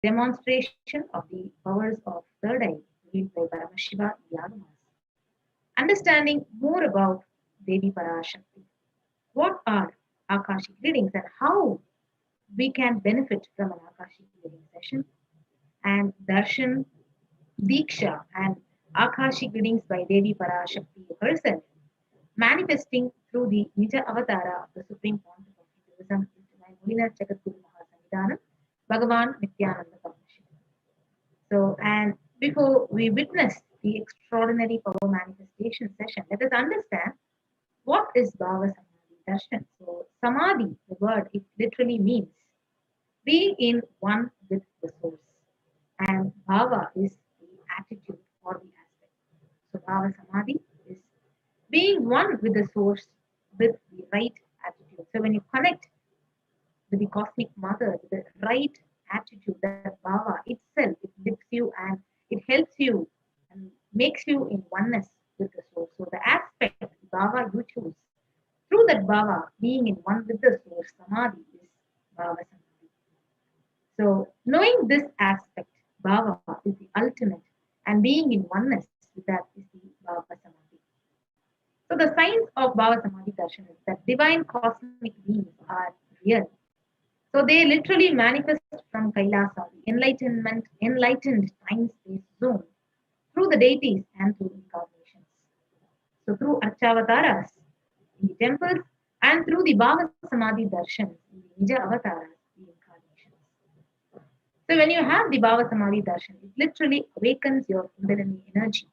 demonstration of the powers of third eye revealed by Paramashiva Yagamas. Understanding more about Devi Parashakti. What are Akashic readings and how we can benefit from an Akashic reading session? And Darshan, Diksha, and Akashic readings by Devi Parashakti herself, manifesting through the Nija Avatara of the Supreme Pontiff of Hinduism, His Divine Holiness Jagadguru Mahasanidhanam, Bhagavan Nithyananda Paramashivam. So, and before we witness the extraordinary power manifestation session, let us understand what is Bhava Samadhi Darshan. So, Samadhi, the word, it literally means being in one with the source, and Bhava is the attitude or the aspect. So, Bhava Samadhi is being one with the source with the right attitude. So, when you connect with the cosmic mother, with the right attitude, that Bhava itself, it lifts you and it helps you and makes you in oneness with the source. So, the aspect, Bhava you choose, through that Bhava, being in one with the source, Samadhi is Bhava Samadhi. So, knowing this aspect, Bhava is the ultimate, and being in oneness with that is the Bhava Samadhi. So, the signs of Bhava Samadhi Darshan is that divine cosmic beings are real. So, they literally manifest from Kailasa, the enlightened time space zone, through the deities and through incarnations. So, through Archavataras in the temples and through the Bhava Samadhi Darshans in the Nija Avataras, the incarnations. So when you have the Bhava Samadhi Darshan, it literally awakens your Kundalini energy,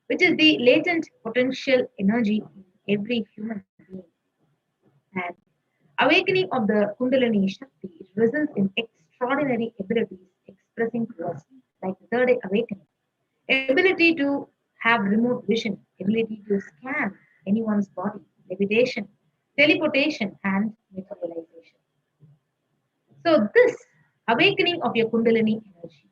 which is the latent potential energy in every human being. And awakening of the Kundalini Shakti, it results in extraordinary abilities expressing to us, like the third eye awakening, ability to have remote vision, ability to scan anyone's body, levitation, teleportation, and materialization. So this awakening of your Kundalini energy.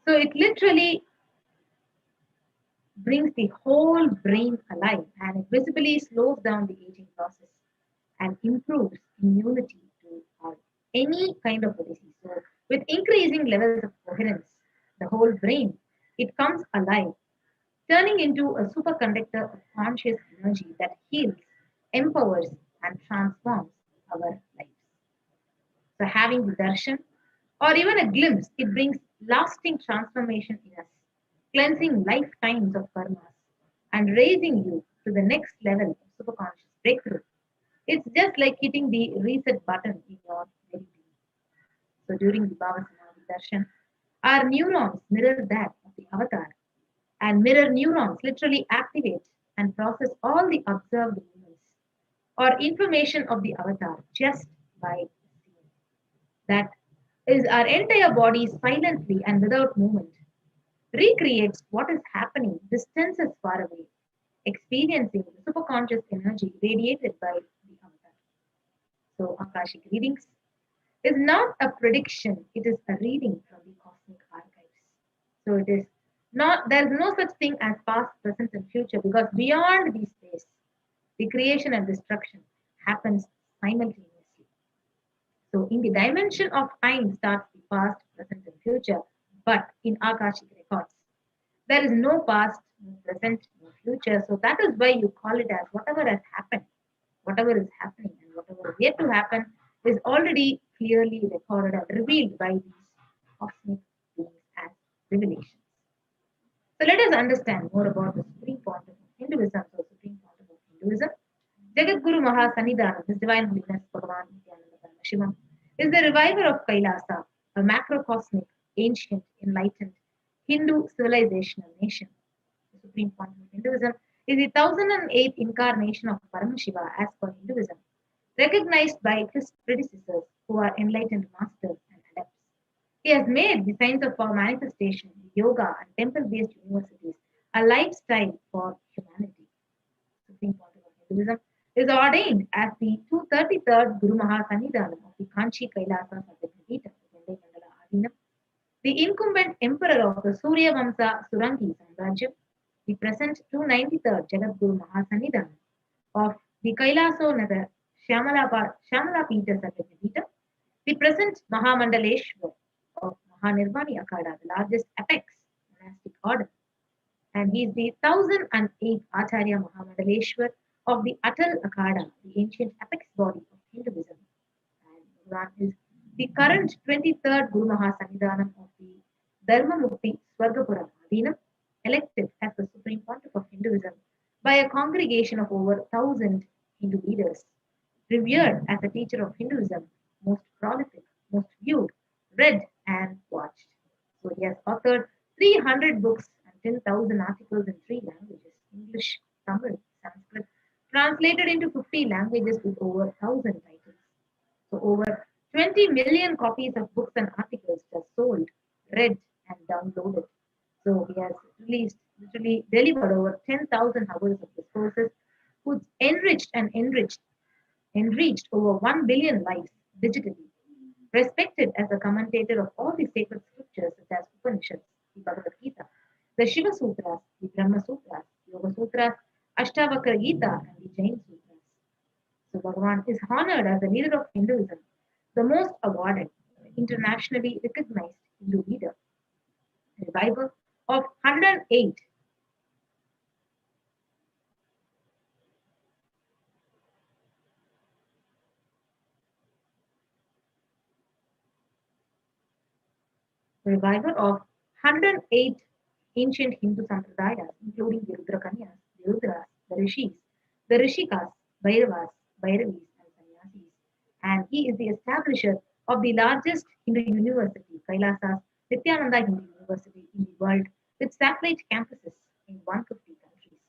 So it literally brings the whole brain alive and it visibly slows down the aging process and improves immunity to any kind of a disease. So with increasing levels of coherence, the whole brain, it comes alive, turning into a superconductor of conscious energy that heals, empowers, and transforms our lives. So having the darshan or even a glimpse, it brings lasting transformation in us, cleansing lifetimes of karmas and raising you to the next level of superconscious breakthrough. It's just like hitting the reset button in your very being. So during the Bhava Samadhi darshan, our neurons mirror that of the avatar, and mirror neurons literally activate and process all the observed movements or information of the avatar just by seeing. That is our entire body silently and without movement recreates what is happening distances far away, experiencing the superconscious energy radiated by the avatar. So Akashic readings is not a prediction, it is a reading from the cosmic archives. So it is not, there is no such thing as past, present, and future because beyond these space, the creation and destruction happens simultaneously. So in the dimension of time starts the past, present, and future, but in Akashic records, there is no past, no present, no future. So that is why you call it as whatever has happened, whatever is happening, and whatever is yet to happen is already clearly recorded and revealed by these cosmic beings as revelations. So let us understand more about the Supreme Pontiff of Hinduism. So Supreme Pontiff of Hinduism, Jagadguru Mahasanidhanam, His Divine Holiness Bhagavan Nithyananda Paramashivam, is the reviver of Kailasa, a macrocosmic, ancient, enlightened Hindu civilizational nation. The Supreme Pontiff of Hinduism is the 1008th incarnation of Paramashiva as per Hinduism, recognized by his predecessors who are enlightened masters and adepts. He has made the science of power manifestation, yoga, and temple based universities a lifestyle for humanity. Supreme Pontiff of Hinduism is ordained as the 233rd Guru Mahasanidhanam of the Kanchi Kailasa Satyapita, the incumbent emperor of the Surya Vamsa Surangi Samrajyam, the present 293rd Jagadguru Mahasanidhanam of the Kailaso Nagar Shamala Peter Sarvapita, the present Mahamandaleshwar of Mahanirvani Akada, the largest apex monastic order, and he is the 1008th Acharya Mahamandaleshwar of the Atal Akada, the ancient apex body of Hinduism. And Bhagwan is the current 23rd Guru Mahasannidhanam of the Dharmamukti Swargapuram Adinam, elected as the Supreme Pontiff of Hinduism by a congregation of over 1,000 Hindu leaders, revered as a teacher of Hinduism, most prolific, most viewed, read, and watched. So he has authored 300 books and 10,000 articles in three languages: English, Tamil, Sanskrit, translated into 50 languages with over 1,000 titles. So over 20 million copies of books and articles are sold, read, and downloaded. So he has literally delivered over 10,000 hours of discourses, who's enriched over 1 billion lives digitally, respected as a commentator of all the sacred scriptures such as Upanishads, the Bhagavad Gita, the Shiva Sutras, the Brahma Sutras, Yoga Sutras, Ashtavakra Gita, and the Jain Sutras. So Bhagavan is honored as the leader of Hinduism, the most awarded, internationally recognized Hindu leader, reviver of 108 revival of 108 ancient Hindu sampradayas, including the Rudrakanyas, the Rudras, the Rishis, the Rishikas, Bhairavas, Bhairavis, and Sannyasis. And he is the establisher of the largest Hindu university, Kailasa's Nithyananda Hindu University in the world, with satellite campuses in 150 countries.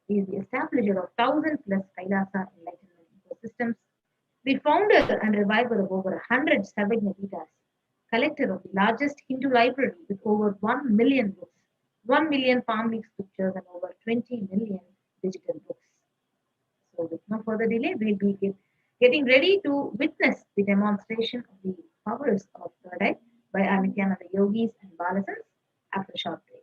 He is the establisher of 1,000 plus Kailasa enlightenment ecosystems, the founder and reviver of over 100 Sarvajna collector of the largest Hindu library with over 1 million books, 1 million palm leaf scriptures, and over 20 million digital books. So, with no further delay, we'll be getting ready to witness the demonstration of the powers of third eye by our Nithyananda yogis and balasans after a short break.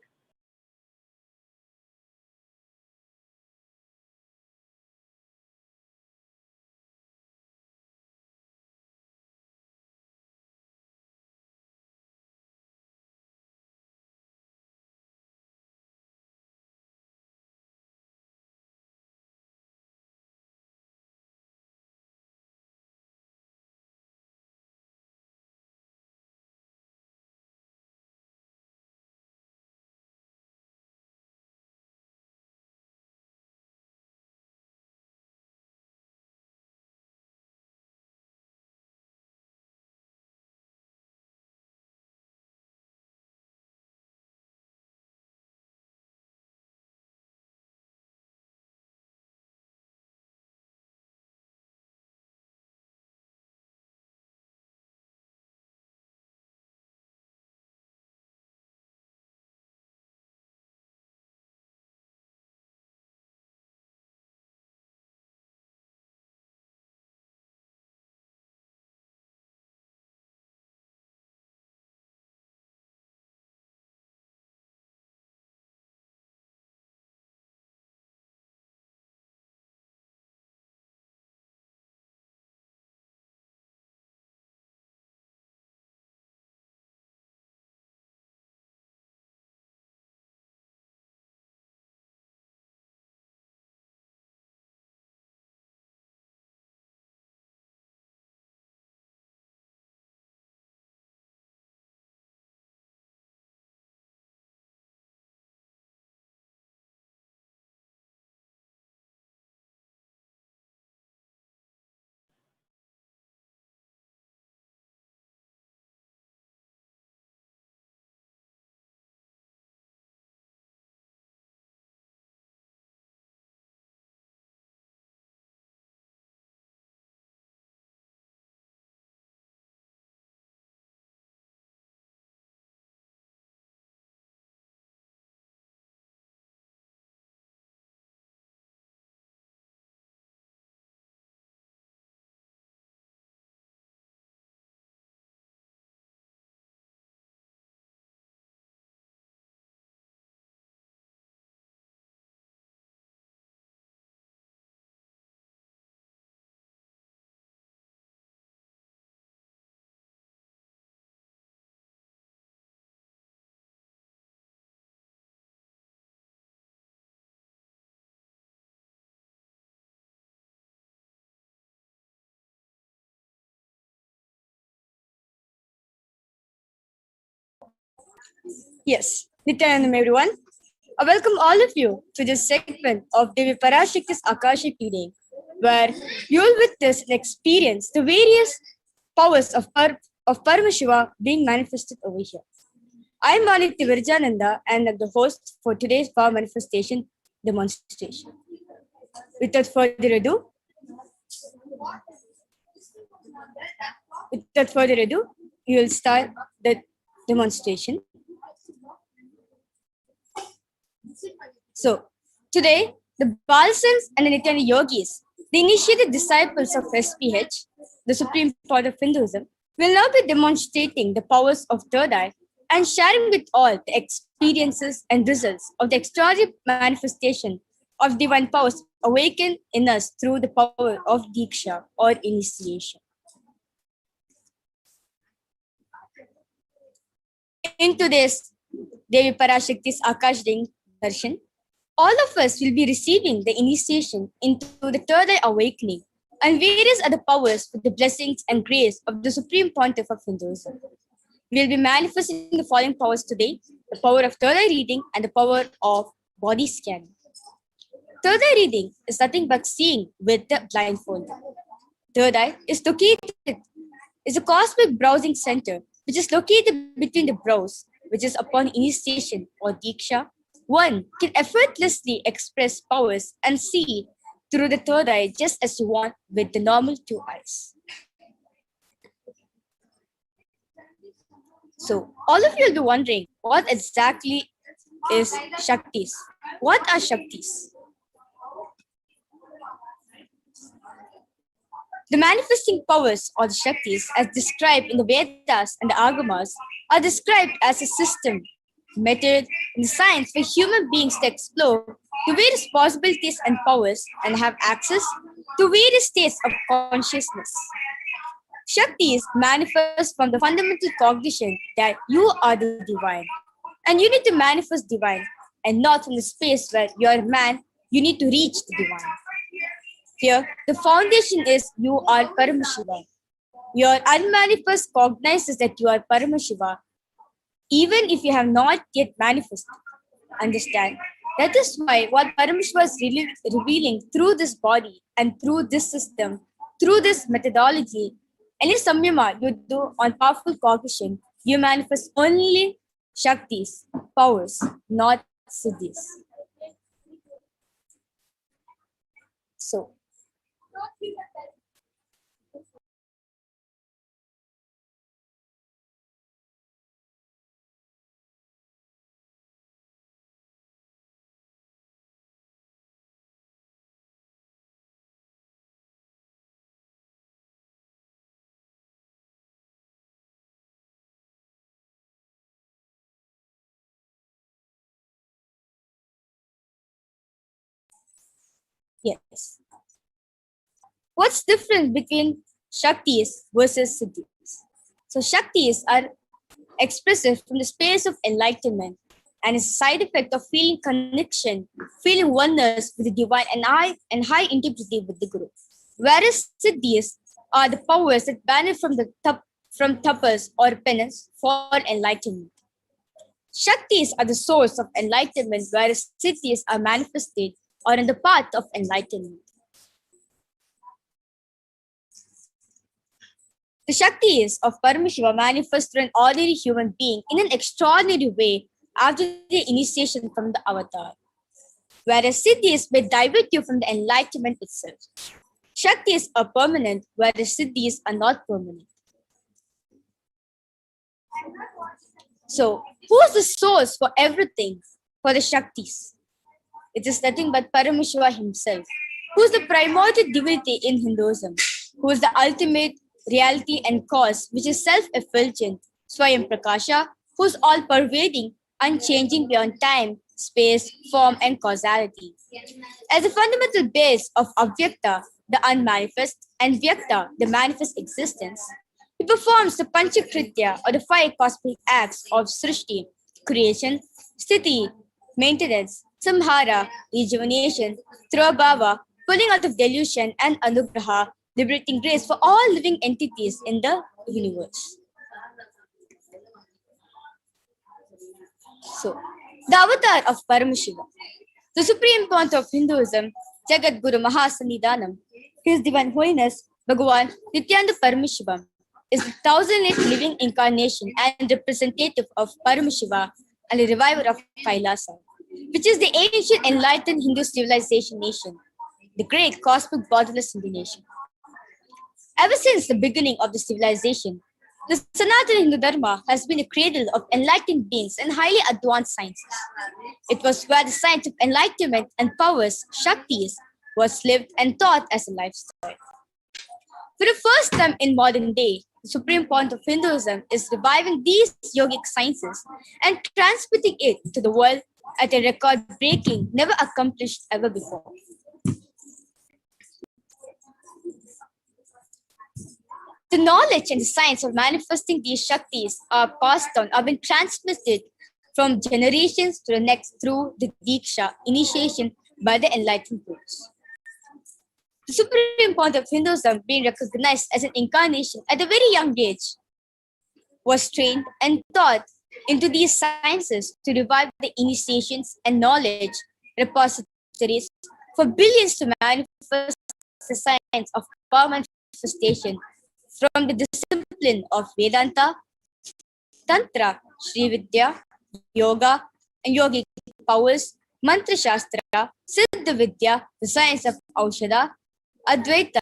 Yes, Nithyanandam everyone. I welcome all of you to this segment of Devi Parashakti's Akashic reading, where you will witness and experience the various powers of Paramashiva being manifested over here. I am Malik Virjananda and I'm the host for today's power manifestation demonstration. Without further ado, we will start the demonstration. So, today, the Balsans and the Nithyananda yogis, the initiated disciples of SPH, the supreme part of Hinduism, will now be demonstrating the powers of third eye and sharing with all the experiences and results of the extraordinary manifestation of divine powers awakened in us through the power of Diksha or initiation. In today's Devi Parashakti's Akash Darshan, all of us will be receiving the initiation into the third eye awakening and various other powers with the blessings and grace of the Supreme Pontiff of Hinduism. We will be manifesting the following powers today: the power of third eye reading and the power of body scanning. Third eye reading is nothing but seeing with the blindfold. Third eye is a cosmic browsing center which is located between the brows, which is upon initiation or diksha. One can effortlessly express powers and see through the third eye just as you want with the normal two eyes. So, all of you will be wondering what exactly is Shaktis? What are Shaktis? The manifesting powers or the Shaktis, as described in the Vedas and the Agamas, are described as a system, method, and science for human beings to explore the various possibilities and powers and have access to various states of consciousness. Shaktis manifest from the fundamental cognition that you are the divine, and you need to manifest divine, and not from the space where you are a man, you need to reach the divine. Here, the foundation is you are Paramashiva. Your unmanifest cognizes that you are Paramashiva, even if you have not yet manifested. Understand? That is why what Paramashiva is revealing through this body and through this system, through this methodology, any samyama you do on powerful cognition, you manifest only Shaktis, powers, not siddhis. So, yes. What's different between Shaktis versus Siddhis? So Shaktis are expressive from the space of enlightenment and is a side effect of feeling connection, feeling oneness with the divine and high intimacy with the Guru. Whereas Siddhis are the powers that benefit from tapas or penance for enlightenment. Shaktis are the source of enlightenment, whereas Siddhis are manifested or in the path of enlightenment. The Shaktis of Paramashiva manifest through an ordinary human being in an extraordinary way after the initiation from the avatar, whereas Siddhis may divert you from the enlightenment itself. Shaktis are permanent, whereas Siddhis are not permanent. So, who is the source for everything for the Shaktis? It is nothing but Paramashiva himself, who is the primordial divinity in Hinduism, who is the ultimate reality and cause, which is self-effulgent, Swayam Prakasha, who is all-pervading, unchanging beyond time, space, form, and causality. As a fundamental base of Avyakta, the unmanifest, and Vyakta, the manifest existence, he performs the Panchakritya or the five cosmic acts of Srishti, creation, Sthiti, maintenance, Samhara, rejuvenation, Trabhava, pulling out of delusion, and Anugraha, liberating grace for all living entities in the universe. So, the avatar of Paramashiva, the supreme point of Hinduism, Jagat Guru Mahasannidhanam, His Divine Holiness, Bhagavan Nithyananda Paramashivam, is the 1008 living incarnation and representative of Paramashiva and the reviver of Kailasa, which is the ancient enlightened Hindu civilization nation, the great cosmic borderless Hindu nation. Ever since the beginning of the civilization, the Sanatana Hindu Dharma has been a cradle of enlightened beings and highly advanced sciences. It was where the science of enlightenment and powers, Shaktis, was lived and taught as a lifestyle. For the first time in modern day, the supreme point of Hinduism is reviving these yogic sciences and transmitting it to the world at a record-breaking, never accomplished ever before. The knowledge and the science of manifesting these Shaktis are passed down, are being transmitted from generations to the next through the Diksha, initiation by the enlightened gurus. The supreme point of Hinduism, being recognized as an incarnation at a very young age, was trained and taught into these sciences to revive the initiations and knowledge repositories for billions to manifest the science of power manifestation from the discipline of Vedanta, Tantra, Sri Vidya, Yoga, and yogic powers, Mantra Shastra, Siddha Vidya, the science of Aushadha, Advaita,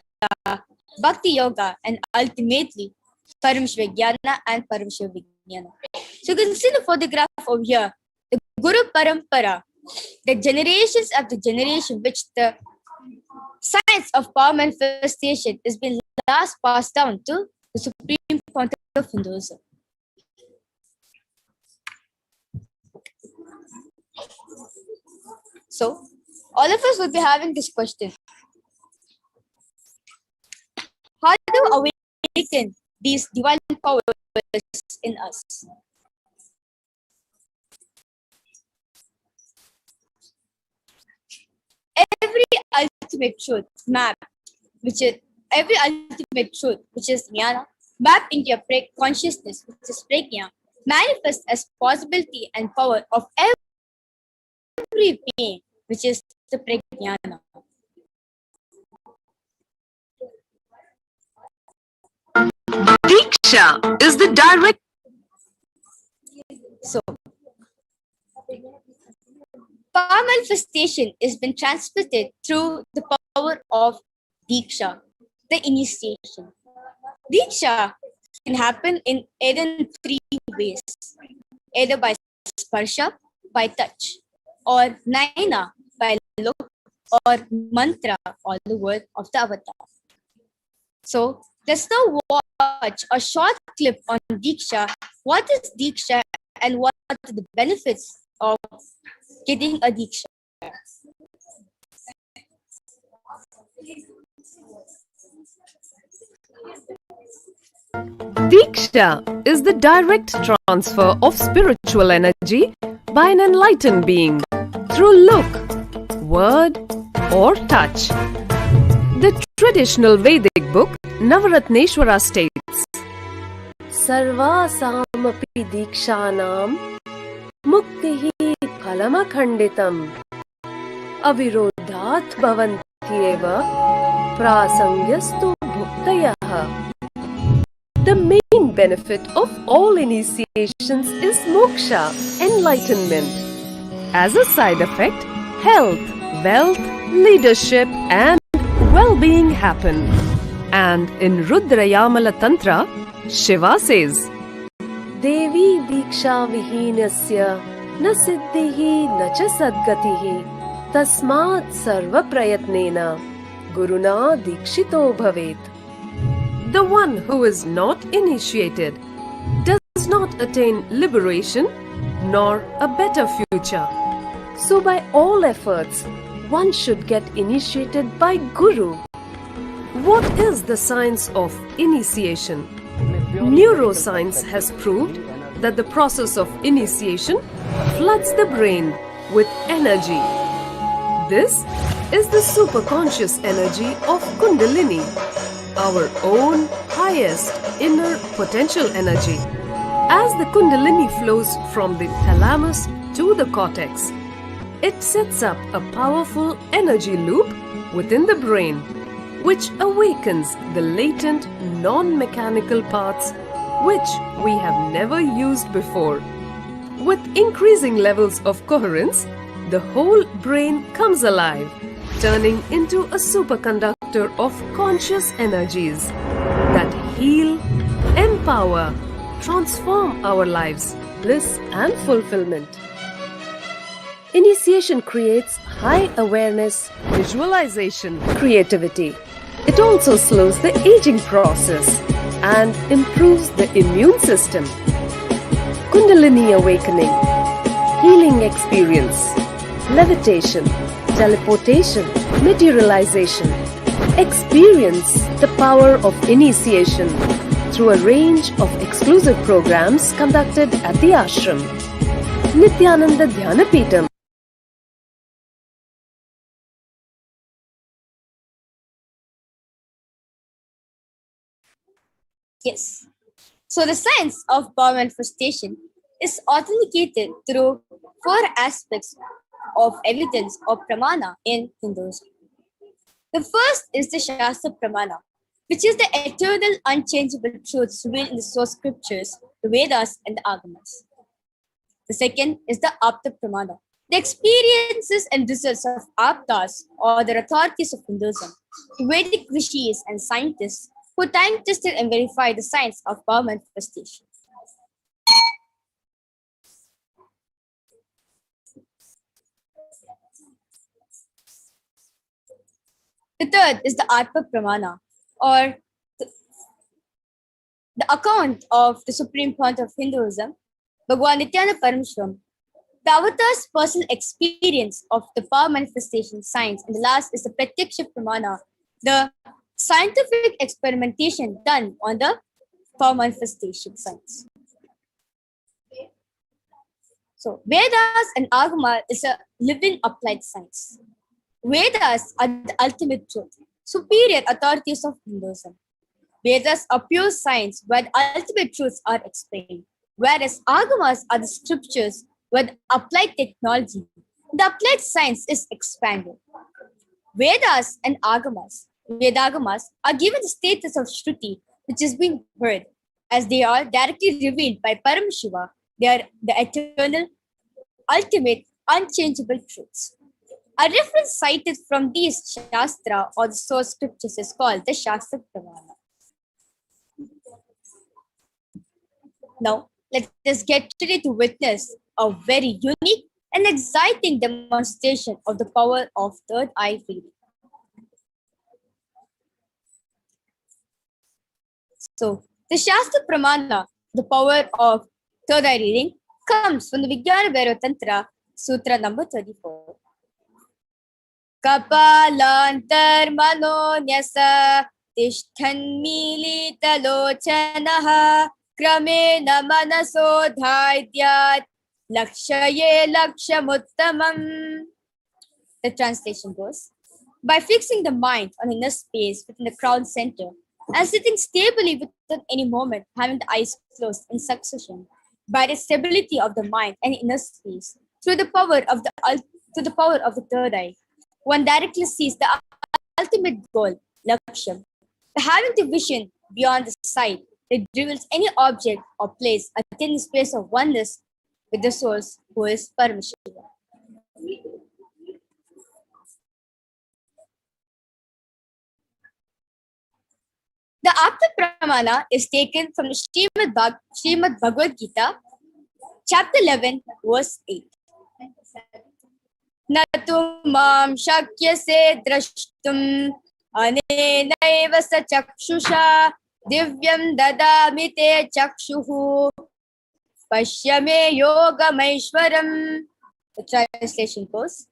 Bhakti Yoga, and ultimately Paramashivajnana and Paramashivoham. So you can see the photograph over here, the Guru Parampara, the generations after generation which the science of power manifestation is being last passed down to the supreme point of Hinduism. So, all of us will be having this question. How do we awaken these divine powers in us? Every ultimate truth map, which is every ultimate truth, which is jnana, mapped into your consciousness, which is prajna, manifests as possibility and power of every being, which is the prajnana. Diksha is the direct. So, power manifestation is been transmitted through the power of Diksha, the initiation. Diksha can happen in either three ways, either by sparsha, by touch, or naina, by look, or mantra, or the word of the avatar. So, let's now watch a short clip on Diksha. What is Diksha and what are the benefits of getting a Diksha? Diksha is the direct transfer of spiritual energy by an enlightened being through look, word, or touch. The traditional Vedic book Navaratneshwara states, Sarvasamapi Dikshanam Muktihi Phalamakhanditam Avirodhat Bhavantyeva Prasangyastu Bhuktayah. The main benefit of all initiations is moksha, enlightenment. As a side effect, health, wealth, leadership, and well-being happen. And in Rudrayamala Tantra, Shiva says, Devi Diksha Vihinasya Na Siddhihi Na Cha Sadgatihi Tasmat Sarva Prayatnena Guruna Dikshito Bhavet. The one who is not initiated does not attain liberation nor a better future. So by all efforts, one should get initiated by Guru. What is the science of initiation? Neuroscience has proved that the process of initiation floods the brain with energy. This is the superconscious energy of Kundalini, our own highest inner potential energy. As the Kundalini flows from the thalamus to the cortex, it sets up a powerful energy loop within the brain, which awakens the latent non-mechanical parts which we have never used before. With increasing levels of coherence, the whole brain comes alive, turning into a superconductor of conscious energies that heal, empower, transform our lives, bliss and fulfillment. Initiation creates high awareness, visualization, creativity. It also slows the aging process and improves the immune system. Kundalini awakening, healing experience, levitation, teleportation, materialization. Experience the power of initiation through a range of exclusive programs conducted at the ashram. Nithyananda Dhyanapeetham. Yes. So the science of power manifestation is authenticated through four aspects of evidence or pramana in Hinduism. The first is the Shastra Pramana, which is the eternal, unchangeable truths revealed in the source scriptures, the Vedas, and the Agamas. The second is the Apta Pramana, the experiences and results of Aptas or the authorities of Hinduism, the Vedic rishis and scientists who time tested and verified the science of power manifestation. The third is the Atma Pramana, or the account of the supreme point of Hinduism, Bhagwan Nithyananda Paramashivam, the avatar's personal experience of the power manifestation science, and the last is the Pratyaksha Pramana, the scientific experimentation done on the power manifestation science. So, Vedas and Agama is a living applied science. Vedas are the ultimate truth, superior authorities of Hinduism. Vedas are pure science where the ultimate truths are explained, whereas Agamas are the scriptures where the applied technology, the applied science is expanded. Vedas and Vedagamas are given the status of Shruti, which is being heard, as they are directly revealed by Paramashiva. They are the eternal, ultimate, unchangeable truths. A reference cited from these Shastra or the source scriptures is called the Shastra Pramana. Now, let us get ready to witness a very unique and exciting demonstration of the power of third eye reading. So, the Shastra Pramana, the power of third eye reading, comes from the Vijnana Bhairava Tantra, Sutra number 34. Kapalantar mano nyasa tishtan milita lochanaha kramena manaso dhaidyat lakshaye lakshamuttamam. The translation goes, by fixing the mind on inner space within the crown center and sitting stably without any moment, having the eyes closed in succession, by the stability of the mind and inner space, through the power of the third eye, one directly sees the ultimate goal, Laksham, having the vision beyond the sight that reveals any object or place attaining space of oneness with the source who is Paramashiva. The Apta Pramana is taken from the Srimad Bhagavad Gita, chapter 11, verse 8. Natu mam shakyase drashtum anenaiva sa chakshusha divyam dadami te chakshuhu pashyame yogamaishwaram. The translation goes,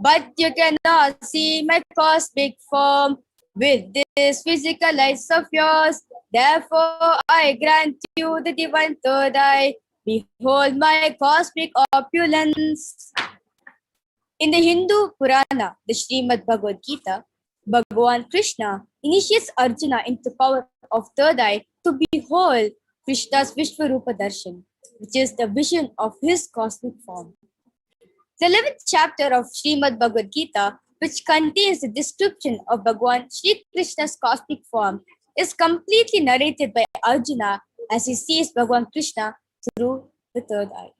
but you cannot see my cosmic form with this physical eyes of yours. Therefore, I grant you the divine third eye. Behold my cosmic opulence. In the Hindu Purana, the Srimad Bhagavad Gita, Bhagavan Krishna initiates Arjuna into the power of third eye to behold Krishna's Vishwarupa Darshan, which is the vision of his cosmic form. The 11th chapter of Srimad Bhagavad Gita, which contains the description of Bhagwan Sri Krishna's cosmic form, is completely narrated by Arjuna as he sees Bhagwan Krishna through the third eye.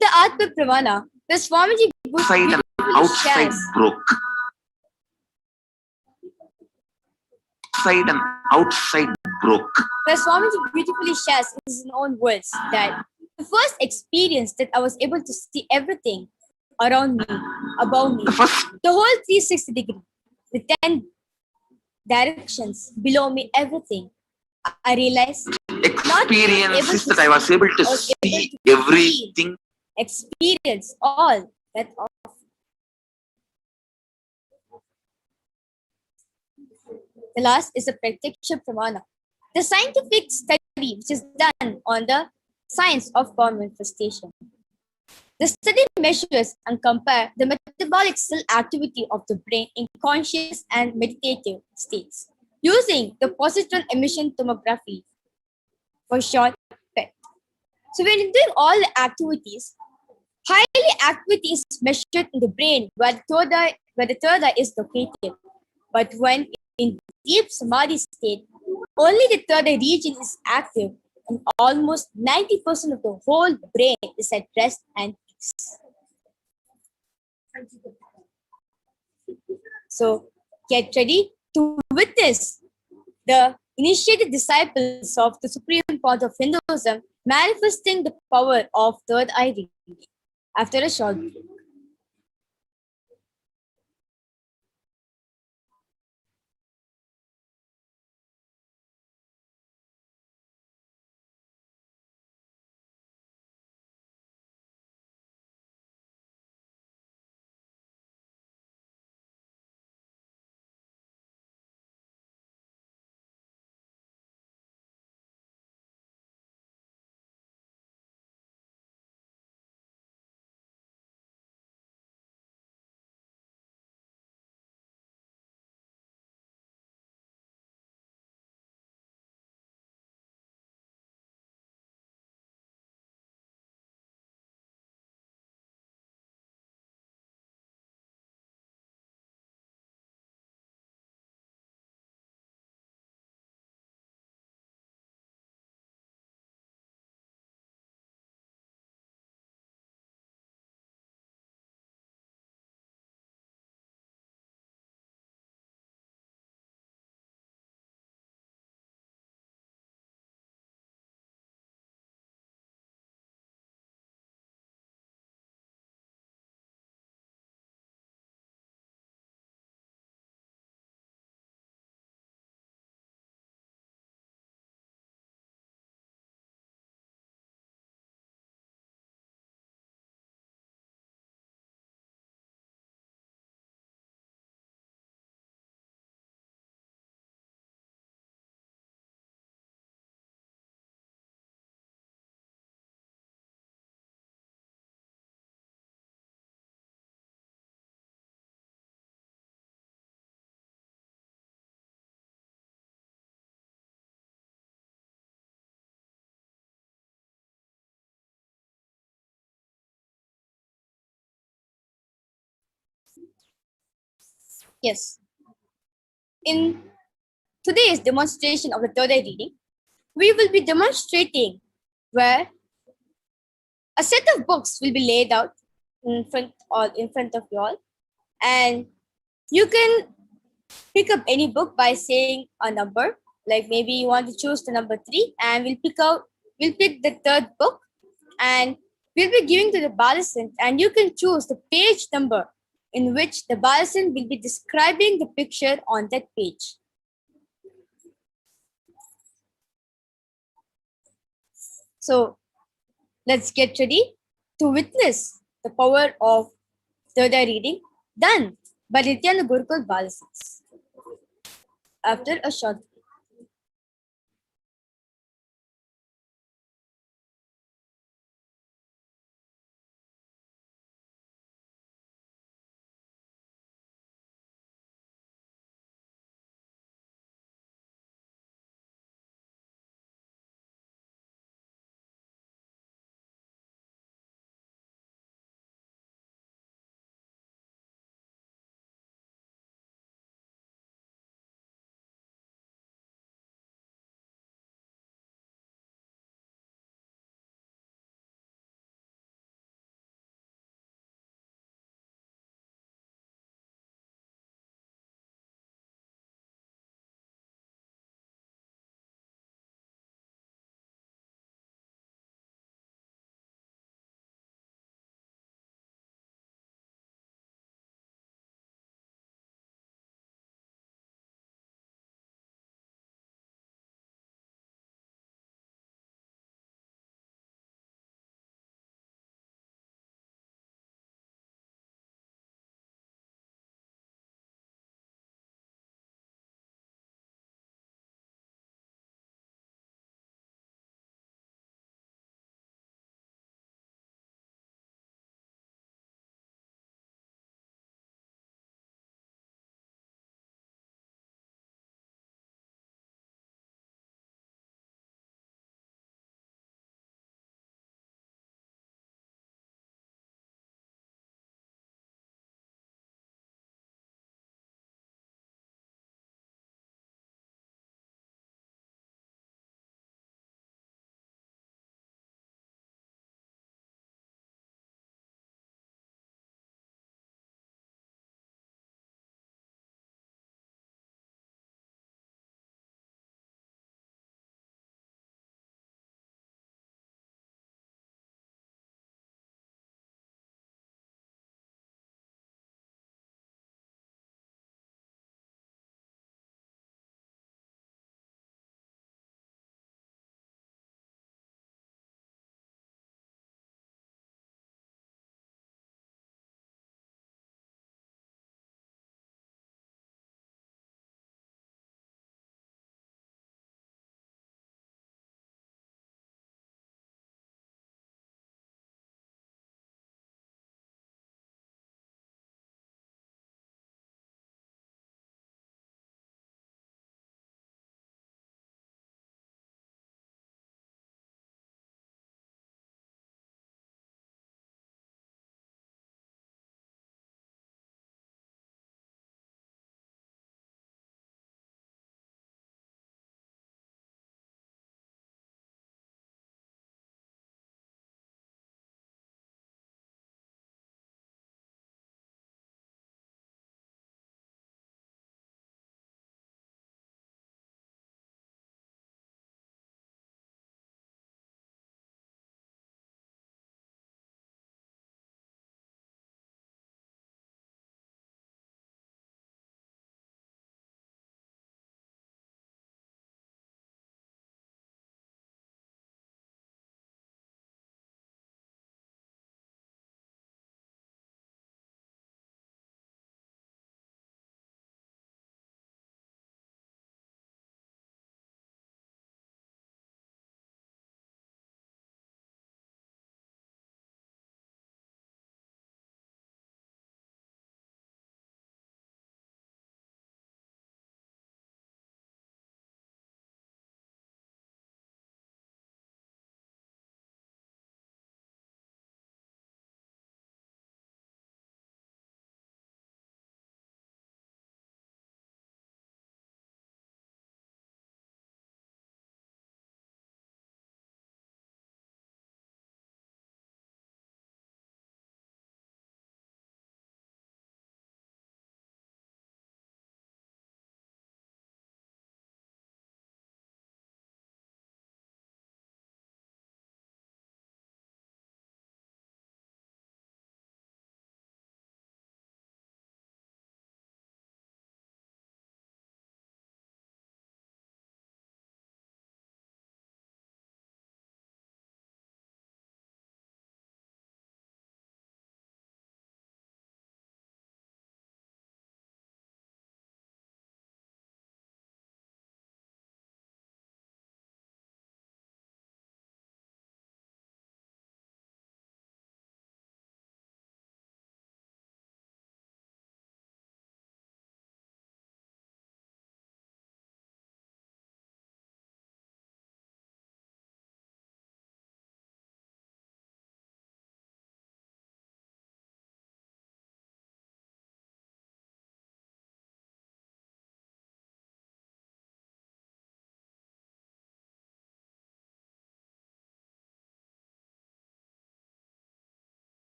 The Atma Pramana, the Swamiji Outside and outside shares, broke. Outside and outside broke. the Swamiji beautifully shares in his own words that the first experience that I was able to see everything around me, above me, The first the whole 360 degree, the 10 directions below me, everything. I realized experience is that I was able to see everything. experience all that. The last is the Pratyaksha Pramana, the scientific study which is done on the science of form manifestation. The study measures and compare the metabolic cell activity of the brain in conscious and meditative states using the positron emission tomography, for short PET. So when you're doing all the activities, highly activity is measured in the brain where the third eye is located. But when in deep samadhi state, only the third eye region is active and almost 90% of the whole brain is at rest and peace. So get ready to witness the initiated disciples of the supreme point of Hinduism manifesting the power of third eye reading. After a short break. Yes. In today's demonstration of the third eye reading, we will be demonstrating where a set of books will be laid out in front of you all, and you can pick up any book by saying a number. Like maybe you want to choose the number 3, and we'll pick the third book, and we'll be giving to the Balasant, and you can choose the page number in which the Balasant will be describing the picture on that page. So let's get ready to witness the power of third eye reading done by Nithyananda Gurukul Balasants. After a short break.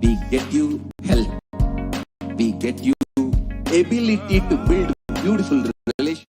We get you health. We get you ability to build beautiful relationships.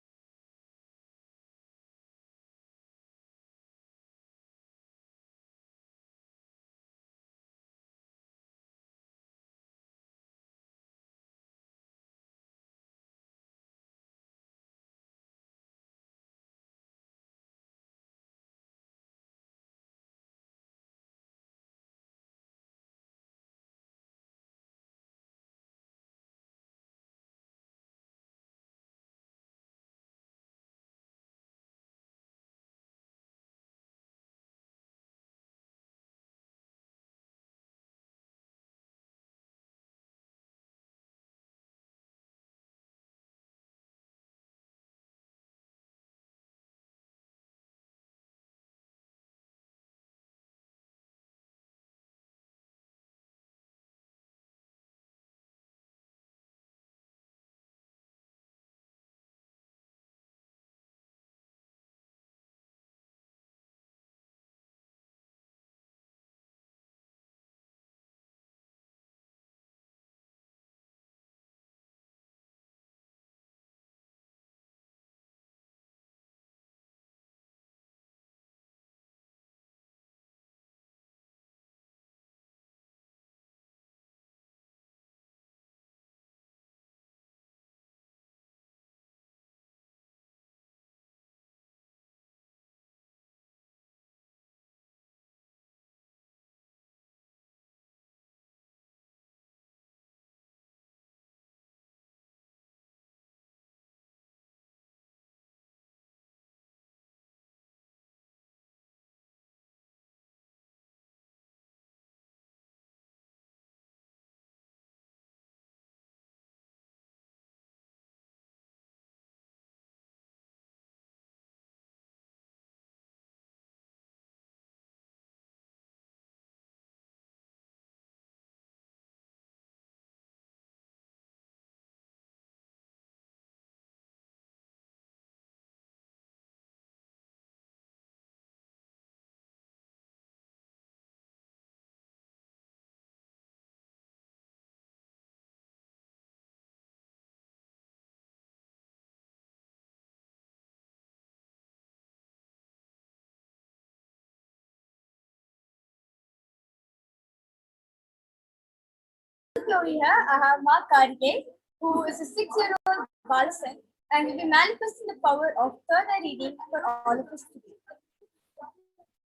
Over here, I have Mark Karge, who is a 6-year-old Balasan and will be manifesting the power of third eye reading for all of us today.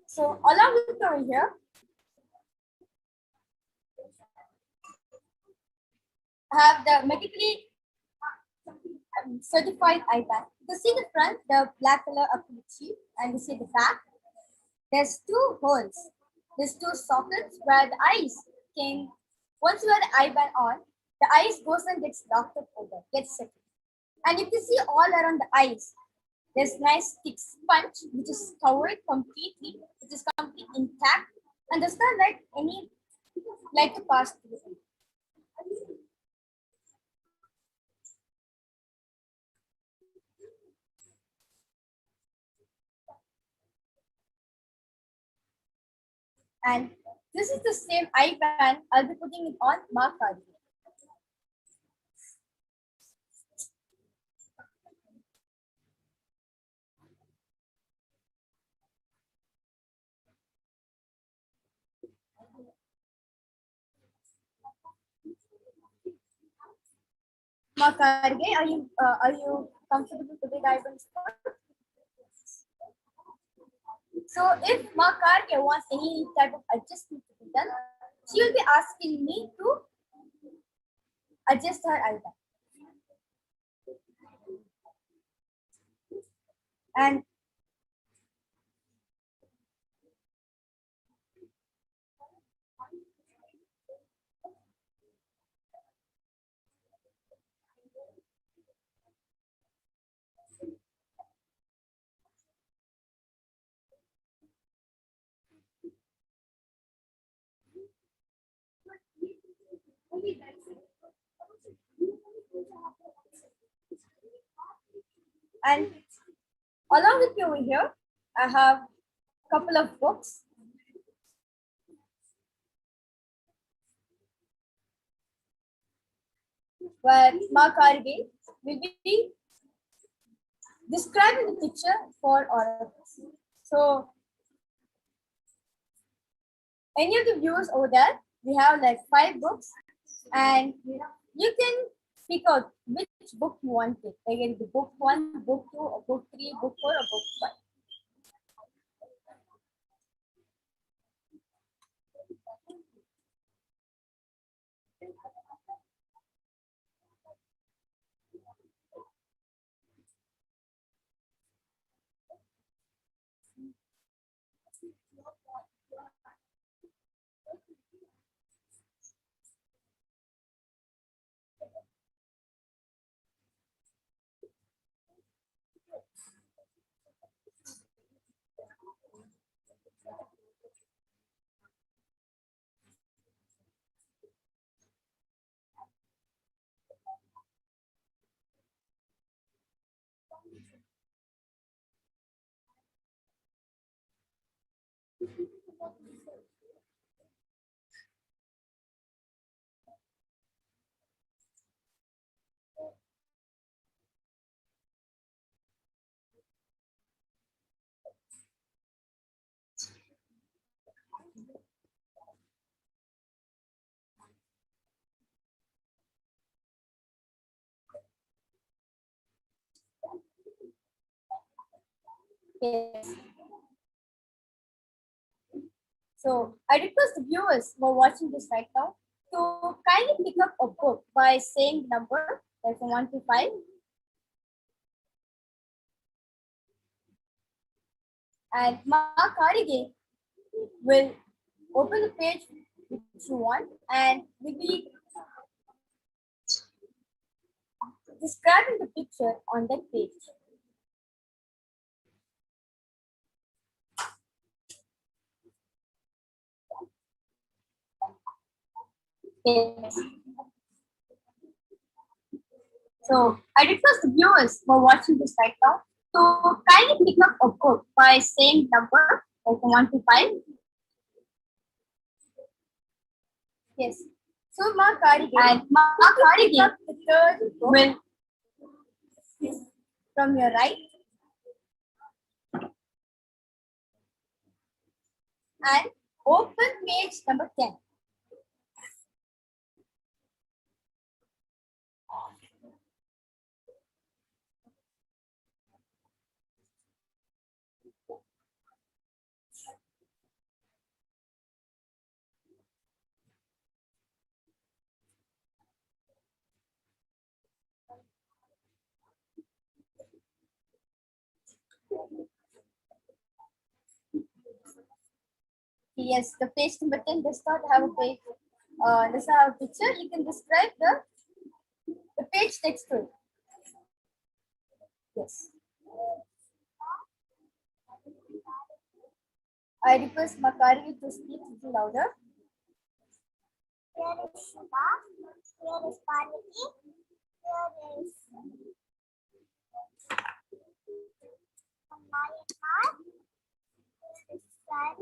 So, along with over here, I have the medically certified eye band. You see the front, the black color up to the cheek, and you see the back. There's two holes. There's two sockets where the eyes can. Once you have the eye band on, the eyes goes and gets locked up over, gets set. And if you see all around the eyes, there's nice thick sponge which is covered completely, which is completely intact, and does not let any light to pass through it. And this is the same eye band I'll be putting it on Mark Karge. Mark Karge, are you comfortable to be the eye band spot? So if Mark Karge wants any type of adjustment to be done, she will be asking me to adjust her eye band. And along with me over here, I have a couple of books. where Mark Cargay will be describing the picture for all of us. So, any of the viewers over there, we have like 5 books, and you can pick out which book you want to. Like it be book 1, book 2, or book 3, book 4, or book 5. Yes. So I request the viewers who are watching this right now to kindly pick up a book by saying the number, like from 1 to 5. And Mark Cardigan will open the page which you want and will be describing the picture on that page. Yes. So I request the viewers who are watching this right now to kindly pick up a book by saying number, like from 1 to 5. Yes. So Mark Cardigan the third book will from your right and open page number 10. Yes, the page number 10 does not have a page, does not have a picture. You can describe the page next to it. Yes. I request Makari to speak a little louder. Here is Shiva, here is Parvati, here is Myanmar, here is sun,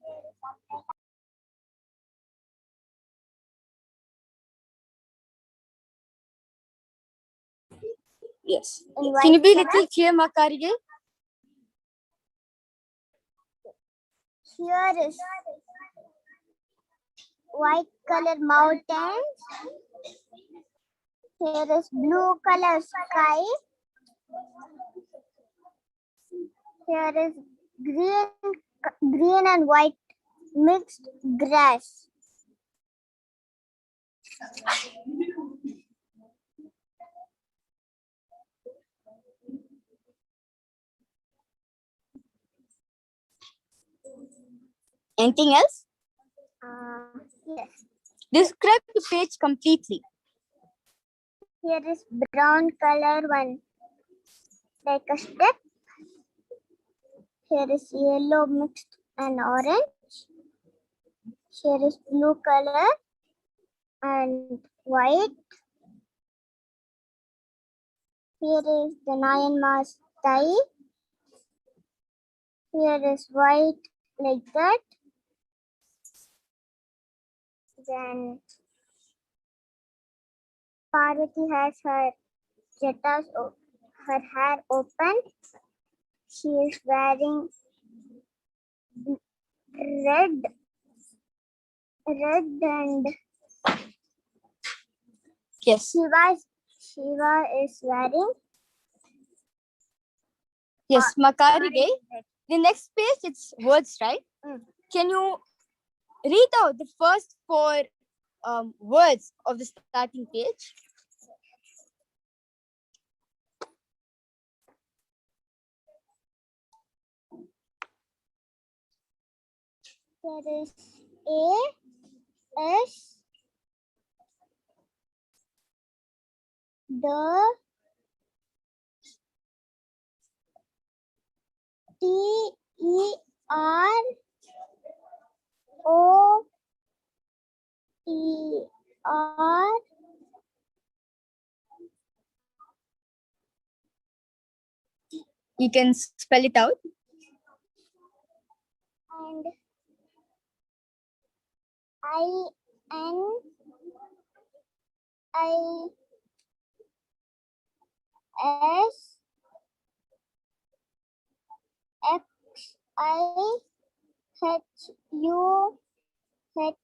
here is Africa. Yes. Can you be a little clear, Makari? Here is white color mountains. Here is blue color sky. Here is green and white mixed grass. Anything else? Yes. Describe the page completely. Here is brown color one, like a step. Here is yellow mixed and orange. Here is blue color and white. Here is the Myanmar sky. Here is white like that. Then Parvati has her her hair open. She is wearing red and Yes. Shiva is wearing Yes, Makarige. The next page, it's words, right? Mm. Can you read out the first four words of the starting page? there is A S the Terror You can spell it out. and INIXIHU. The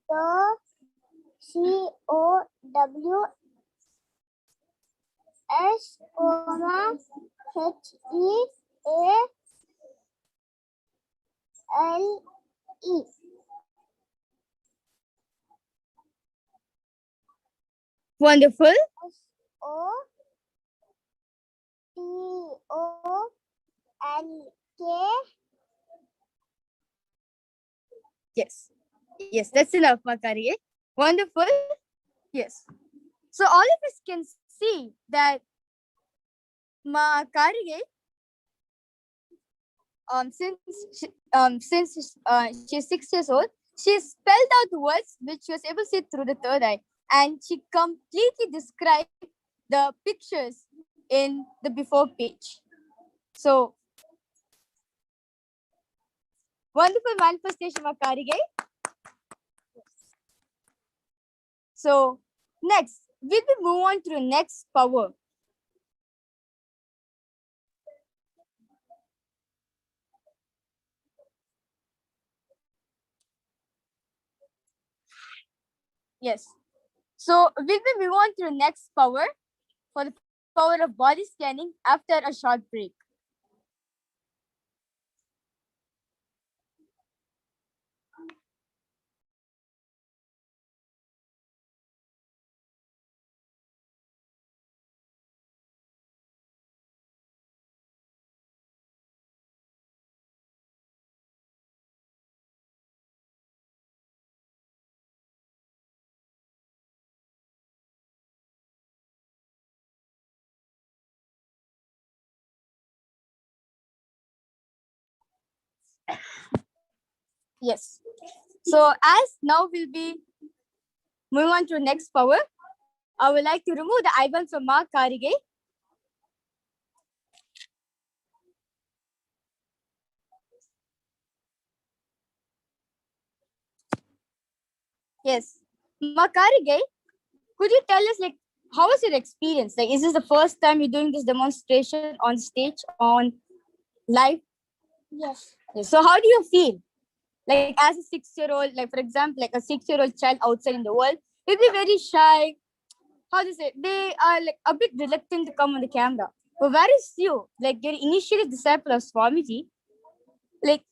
COWSHEALE. Wonderful. SOTOLK. Yes. Yes, that's enough, Makarige. Wonderful. Yes. So all of us can see that Makarige, since she's 6 years old, she spelled out words which she was able to see through the third eye, and she completely described the pictures in the before page. So wonderful manifestation, Makarige. So next, we will move on to the next power. Yes. So we will move on to the next power for the power of body scanning after a short break. Yes. So as now we'll be moving on to the next power, I would like to remove the icon from Mark Karige. Yes. Mark Karige, could you tell us like how was your experience? Like, is this the first time you're doing this demonstration on stage on live? Yes. So how do you feel? Like as a 6-year-old, like for example, like a 6-year-old child outside in the world, they'll be very shy. How do you say? They are like a bit reluctant to come on the camera. But where is you? Like you're initially disciple of Swamiji. Like,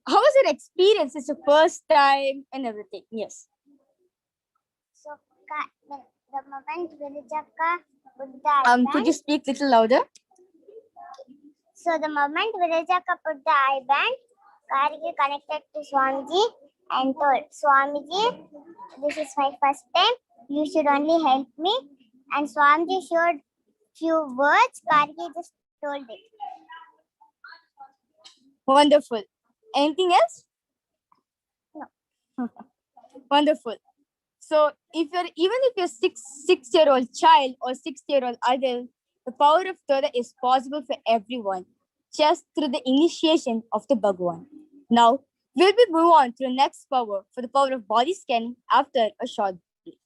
how was your experience? It's your first time and everything. Yes. So the moment Virijaka put the Could you speak a little louder? So the moment Virijaka put the eye band, Kargi connected to Swamiji and told, Swamiji, this is my first time. You should only help me. And Swamiji showed few words. Kargi just told it. Wonderful. Anything else? No. Wonderful. So if you're 6-year-old child or 6-year-old adult, the power of Torah is possible for everyone. just through the initiation of the Bhagwan. Now, we'll be move on to the next power for the power of body scanning after a short break.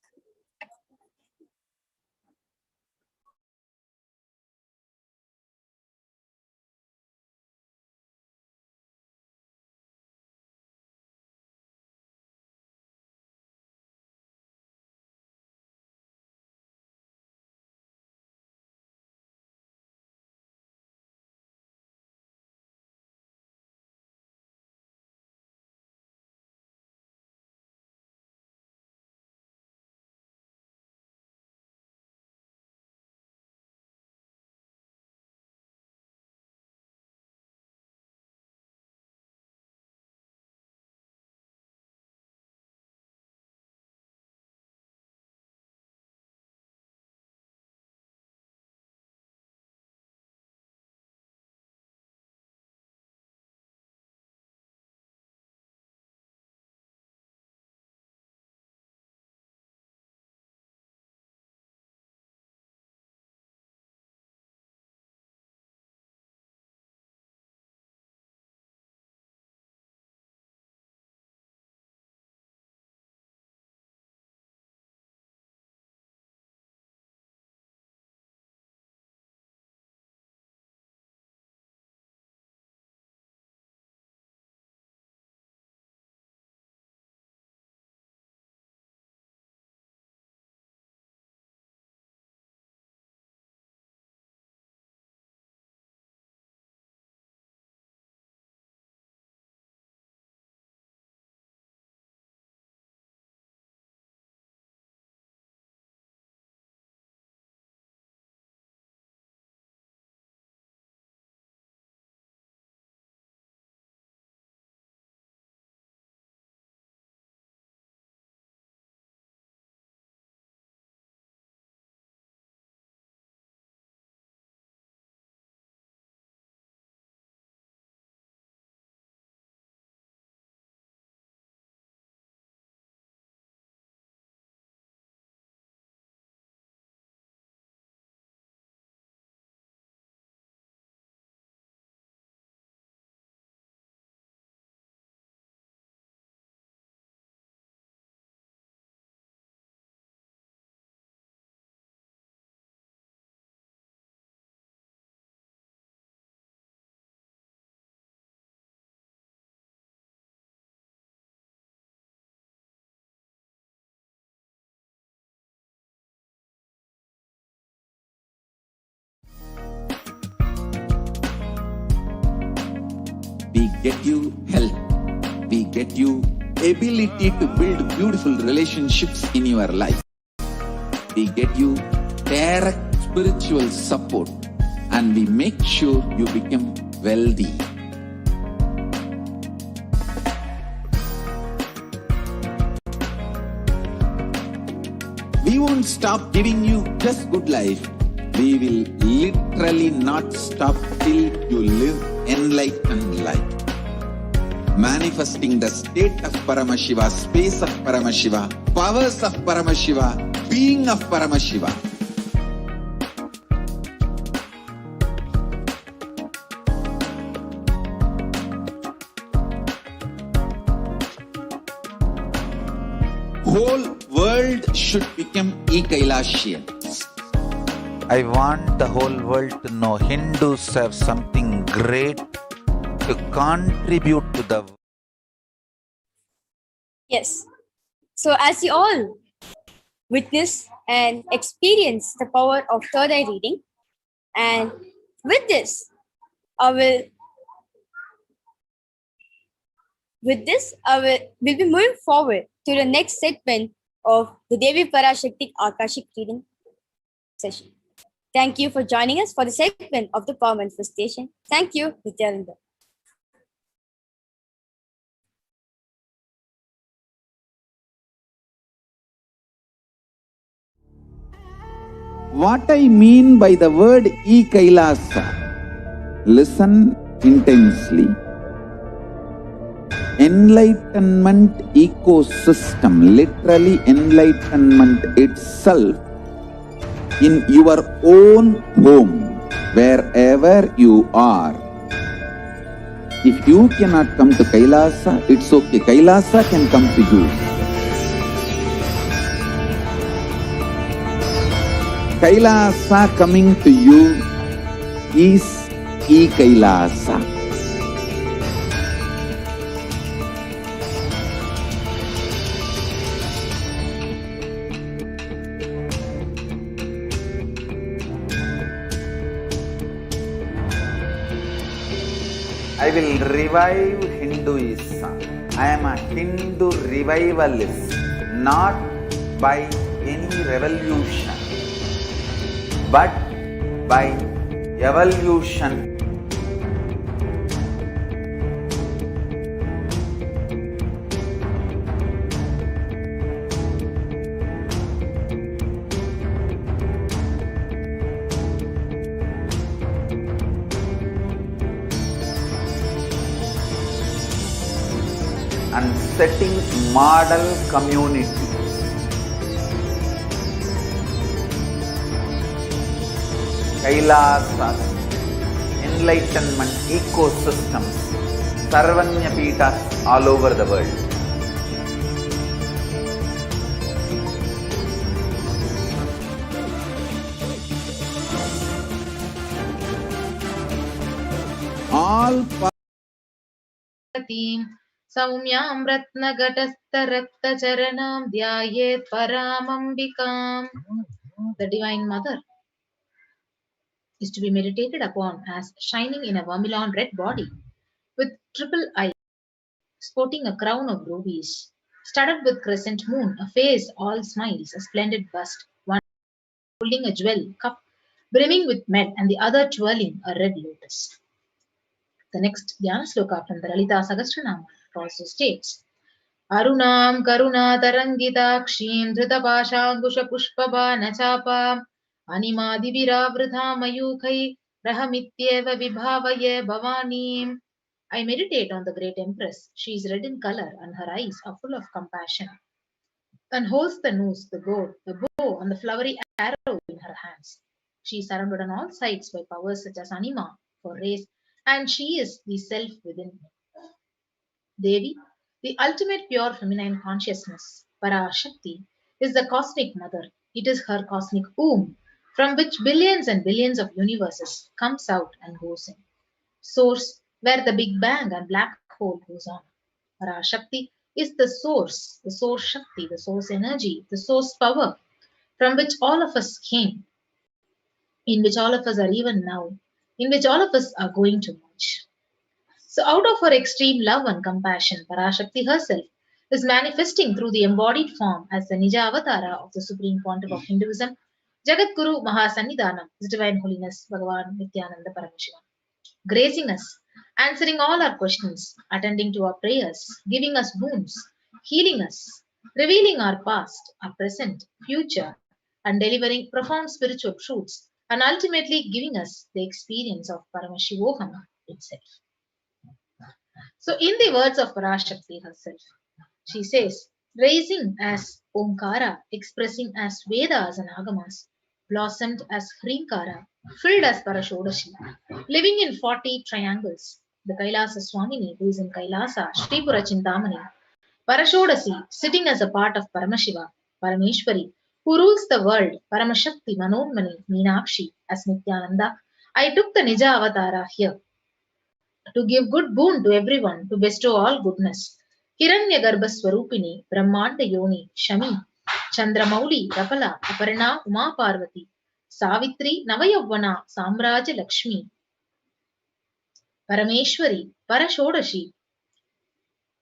We get you health. We get you ability to build beautiful relationships in your life. We get you direct spiritual support, and we make sure you become wealthy. We won't stop giving you just good life. We will literally not stop till you live enlightened life. Manifesting the state of Paramashiva, space of Paramashiva, powers of Paramashiva, being of Paramashiva. Whole world should become Kailasian. I want the whole world to know Hindus have something great to contribute to the world. Yes. So as you all witness and experience the power of third eye reading, and with this, we'll be moving forward to the next segment of the Devi Parashakti Akashic reading session. Thank you for joining us for the segment of the power manifestation. Thank you, Nithyananda. What I mean by the word Kailasa, listen intensely. Enlightenment ecosystem, literally enlightenment itself, in your own home, wherever you are, If you cannot come to Kailasa, it's okay. Kailasa can come to you. Kailasa coming to you is E-Kailasa. I will revive Hinduism. I am a Hindu revivalist, not by any revolution, but by evolution. And setting model community. Kailasa, enlightenment ecosystems, Sarvanya Peethas all over the world. All Saumyam Ratnagatastharakthacharanam Dhyayet Paramambikam. The Divine Mother is to be meditated upon as shining in a vermilion red body, with triple eyes, sporting a crown of rubies, studded with crescent moon, a face all smiles, a splendid bust, one holding a jewel cup brimming with mud, and the other twirling a red lotus. The next Dhyana Sloka from the Lalita Sahasranama also states, Arunam Karuna Tarangitakshim Dhrutapashangusha Pushpabana Chapa Animadivira Vridha Mayukai Rahamityeva Vibhavaye Bhavanim. I meditate on the great Empress. She is red in color and her eyes are full of compassion, and holds the noose, the bow, and the flowery arrow in her hands. She is surrounded on all sides by powers such as Anima for race, and she is the self within. Devi, the ultimate pure feminine consciousness, Parashakti, is the cosmic mother. It is her cosmic womb from which billions and billions of universes comes out and goes in. Source where the Big Bang and black hole goes on. Parashakti is the source Shakti, the source energy, the source power from which all of us came, in which all of us are even now, in which all of us are going to merge. So, out of her extreme love and compassion, Parashakti herself is manifesting through the embodied form as the Nija Avatara of the Supreme Pontiff of Hinduism, Jagadguru Mahasannidhanam, His Divine Holiness Bhagavan Nithyananda Paramashivam, gracing us, answering all our questions, attending to our prayers, giving us boons, healing us, revealing our past, our present, future, and delivering profound spiritual truths, and ultimately giving us the experience of Paramashivoham itself. So, in the words of Parashakti herself, she says, raising as Omkara, expressing as Vedas and Agamas, blossomed as Hrinkara, filled as Parashodashi, living in 40 triangles, the Kailasa Swamini, who is in Kailasa, Shripura Chintamani, Parashodasi, sitting as a part of Paramashiva, Parameshwari, who rules the world, Paramashakti, Manonmani, Meenakshi, as Nithyananda. I took the Nija Avatara here to give good boon to everyone, to bestow all goodness. Hiranya Garbhaswarupini, Brahmanda Yoni, Shami, Chandramauli, Rapala, Aparna, Uma Parvati, Savitri, Navayavana, Samraja Lakshmi, Parameshwari, Parashodashi,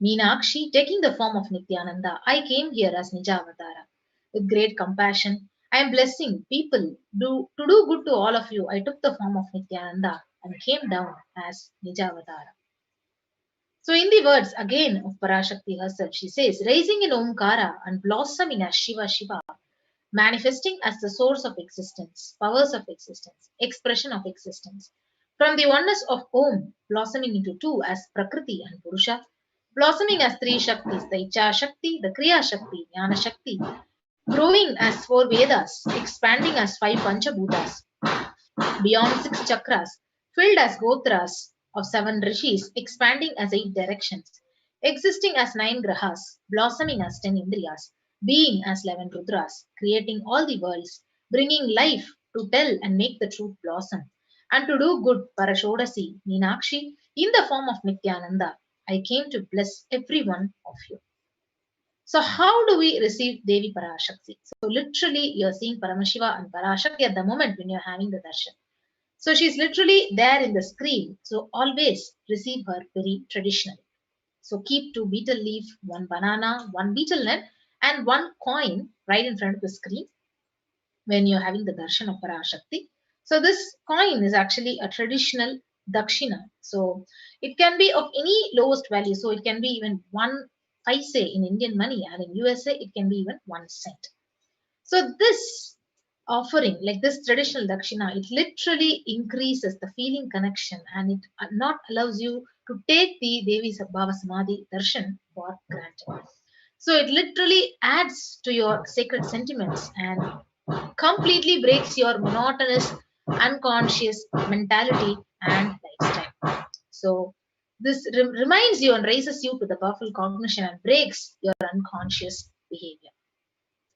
Meenakshi, taking the form of Nithyananda. I came here as Nija Avatara. With great compassion, I am blessing people to do good to all of you. I took the form of Nithyananda and came down as Nija Avatara. So, in the words again of Parashakti herself, she says, raising in Omkara and blossoming as Shiva Shiva, manifesting as the source of existence, powers of existence, expression of existence. From the oneness of Om, blossoming into two as Prakriti and Purusha, blossoming as three Shaktis, the Icha Shakti, the Kriya Shakti, Jnana Shakti, growing as four Vedas, expanding as five Panchabhutas, beyond six chakras, filled as Gotras of 7 rishis expanding as 8 directions, existing as 9 grahas, blossoming as 10 indriyas, being as 11 rudras, creating all the worlds, bringing life to tell and make the truth blossom, and to do good, Parashodasi, Meenakshi, in the form of Nithyananda, I came to bless every one of you. So, how do we receive Devi Parashakti? So, literally, you're seeing Paramashiva and Parashakti at the moment when you're having the darshan. So, she's literally there in the screen. So, always receive her very traditionally. So, keep 2 betel leaf, 1 banana, 1 betel nut, and 1 coin right in front of the screen when you're having the darshan of Parashakti. So, this coin is actually a traditional dakshina. So, it can be of any lowest value. So, it can be even 1 paise in Indian money, and in USA, it can be even 1 cent. So, this offering, like this traditional dakshina, it literally increases the feeling connection, and it not allows you to take the Devi Bhava Samadhi darshan for granted. So, it literally adds to your sacred sentiments and completely breaks your monotonous, unconscious mentality and lifestyle. So, this reminds you and raises you to the powerful cognition and breaks your unconscious behavior.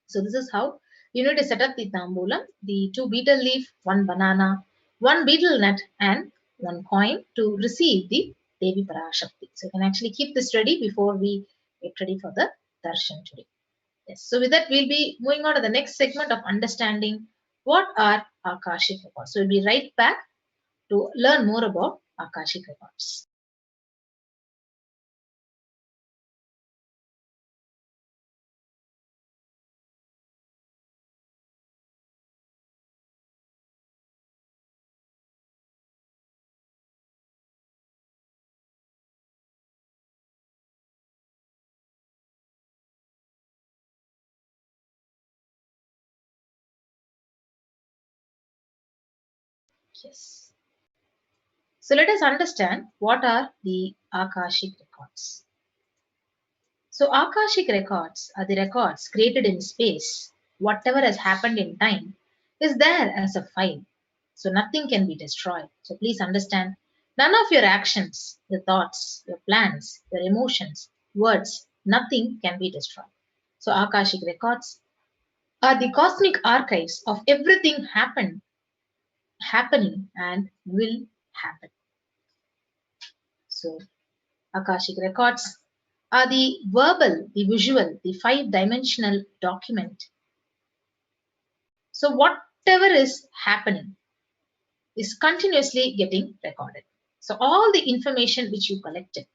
So, this is how you need to set up the tambulam, the 2 betel leaf, 1 banana, 1 betel nut, and 1 coin to receive the Devi Parashakti. So, you can actually keep this ready before we get ready for the darshan today. Yes. So with that, we'll be moving on to the next segment of understanding what are Akashic records. So we'll be right back to learn more about Akashic records. Yes. So let us understand what are the Akashic records. So Akashic records are the records created in space. Whatever has happened in time is there as a file. So nothing can be destroyed. So please understand, none of your actions, your thoughts, your plans, your emotions, words, nothing can be destroyed. So Akashic records are the cosmic archives of everything happening, and will happen. So Akashic records are the verbal, the visual, the 5-dimensional document. So whatever is happening is continuously getting recorded. So all the information which you collected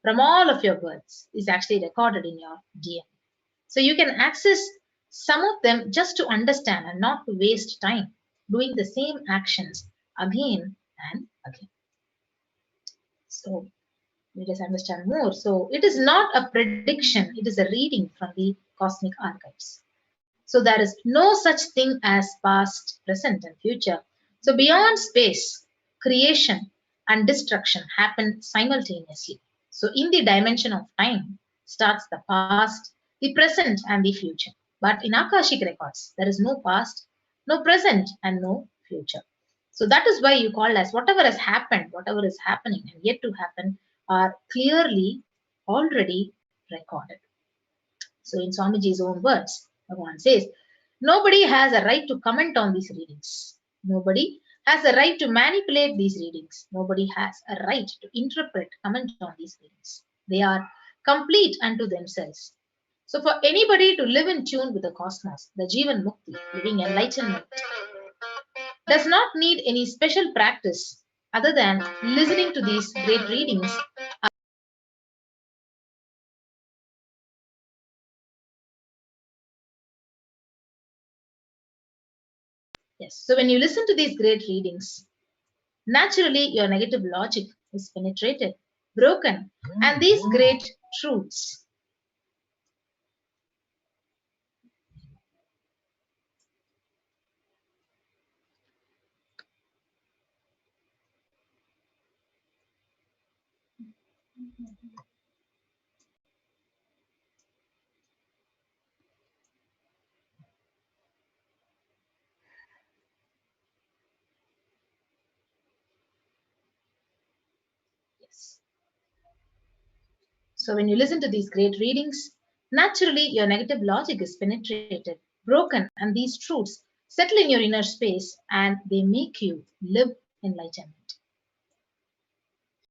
from all of your births is actually recorded in your DNA. So you can access some of them just to understand and not to waste time doing the same actions again and again. So let us understand more. So it is not a prediction, it is a reading from the cosmic archives. So there is no such thing as past, present, and future. So beyond space, creation and destruction happen simultaneously. So in the dimension of time starts the past, the present, and the future. But in Akashic records, there is no past, no present, and no future. So that is why you call as whatever has happened, whatever is happening and yet to happen are clearly already recorded. So in Swamiji's own words, Bhagavan says, nobody has a right to comment on these readings. Nobody has a right to manipulate these readings. Nobody has a right to interpret, comment on these readings. They are complete unto themselves. So for anybody to live in tune with the cosmos, the Jivan Mukti, living enlightenment, does not need any special practice other than listening to these great readings. Yes. So when you listen to these great readings, naturally your negative logic is penetrated, broken, and these great truths. So when you listen to these great readings, naturally your negative logic is penetrated, broken, and these truths settle in your inner space and they make you live enlightenment.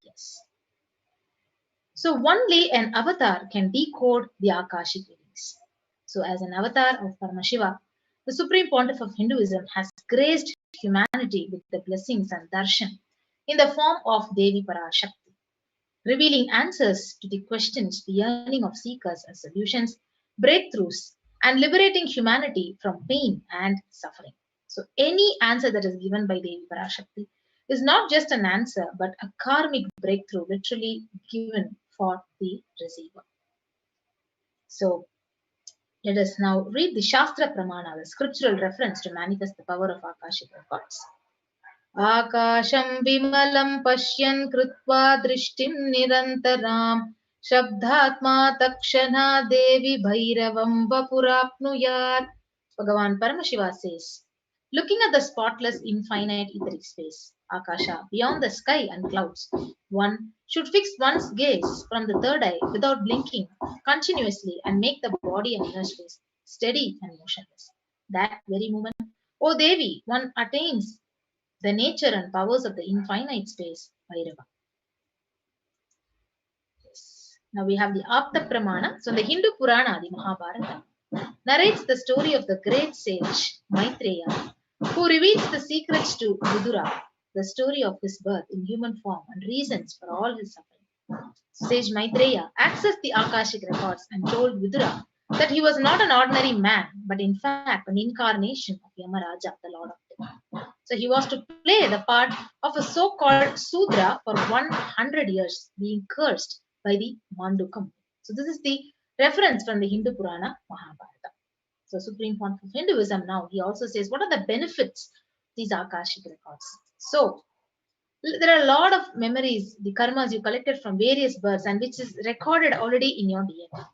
Yes. So only an avatar can decode the Akashic readings. So as an avatar of Paramashiva, the supreme pontiff of Hinduism has graced humanity with the blessings and darshan in the form of Devi Parashakti, revealing answers to the questions, the yearning of seekers and solutions, breakthroughs, and liberating humanity from pain and suffering. So any answer that is given by Devi Parashakti is not just an answer, but a karmic breakthrough literally given for the receiver. So let us now read the Shastra Pramana, the scriptural reference to manifest the power of Akashic records. आकाशं विमलं पश्यन् कृत्वा दृष्टिं निरन्तरां शब्दात्मा तत्क्षणा देवी भैरवं वपुराप्नुयात्. Bhagavan Paramashiva says, looking at the spotless infinite etheric space, Akasha, beyond the sky and clouds, one should fix one's gaze from the third eye without blinking continuously and make the body and inner space steady and motionless. That very moment, O Devi, one attains the nature and powers of the infinite space, Bhairava. Yes. Now we have the Apta Pramana. So the Hindu Purana, the Mahabharata, narrates the story of the great sage Maitreya, who reveals the secrets to Vidura, the story of his birth in human form and reasons for all his suffering. Sage Maitreya accessed the Akashic records and told Vidura that he was not an ordinary man, but in fact an incarnation of Yamaraja, the Lord of Death. So he was to play the part of a so-called Sudra for 100 years, being cursed by the Mandukam. So this is the reference from the Hindu Purana Mahabharata. So Supreme Pontiff of Hinduism now, he also says, what are the benefits of these Akashic records? So there are a lot of memories, the karmas you collected from various births and which is recorded already in your DNA.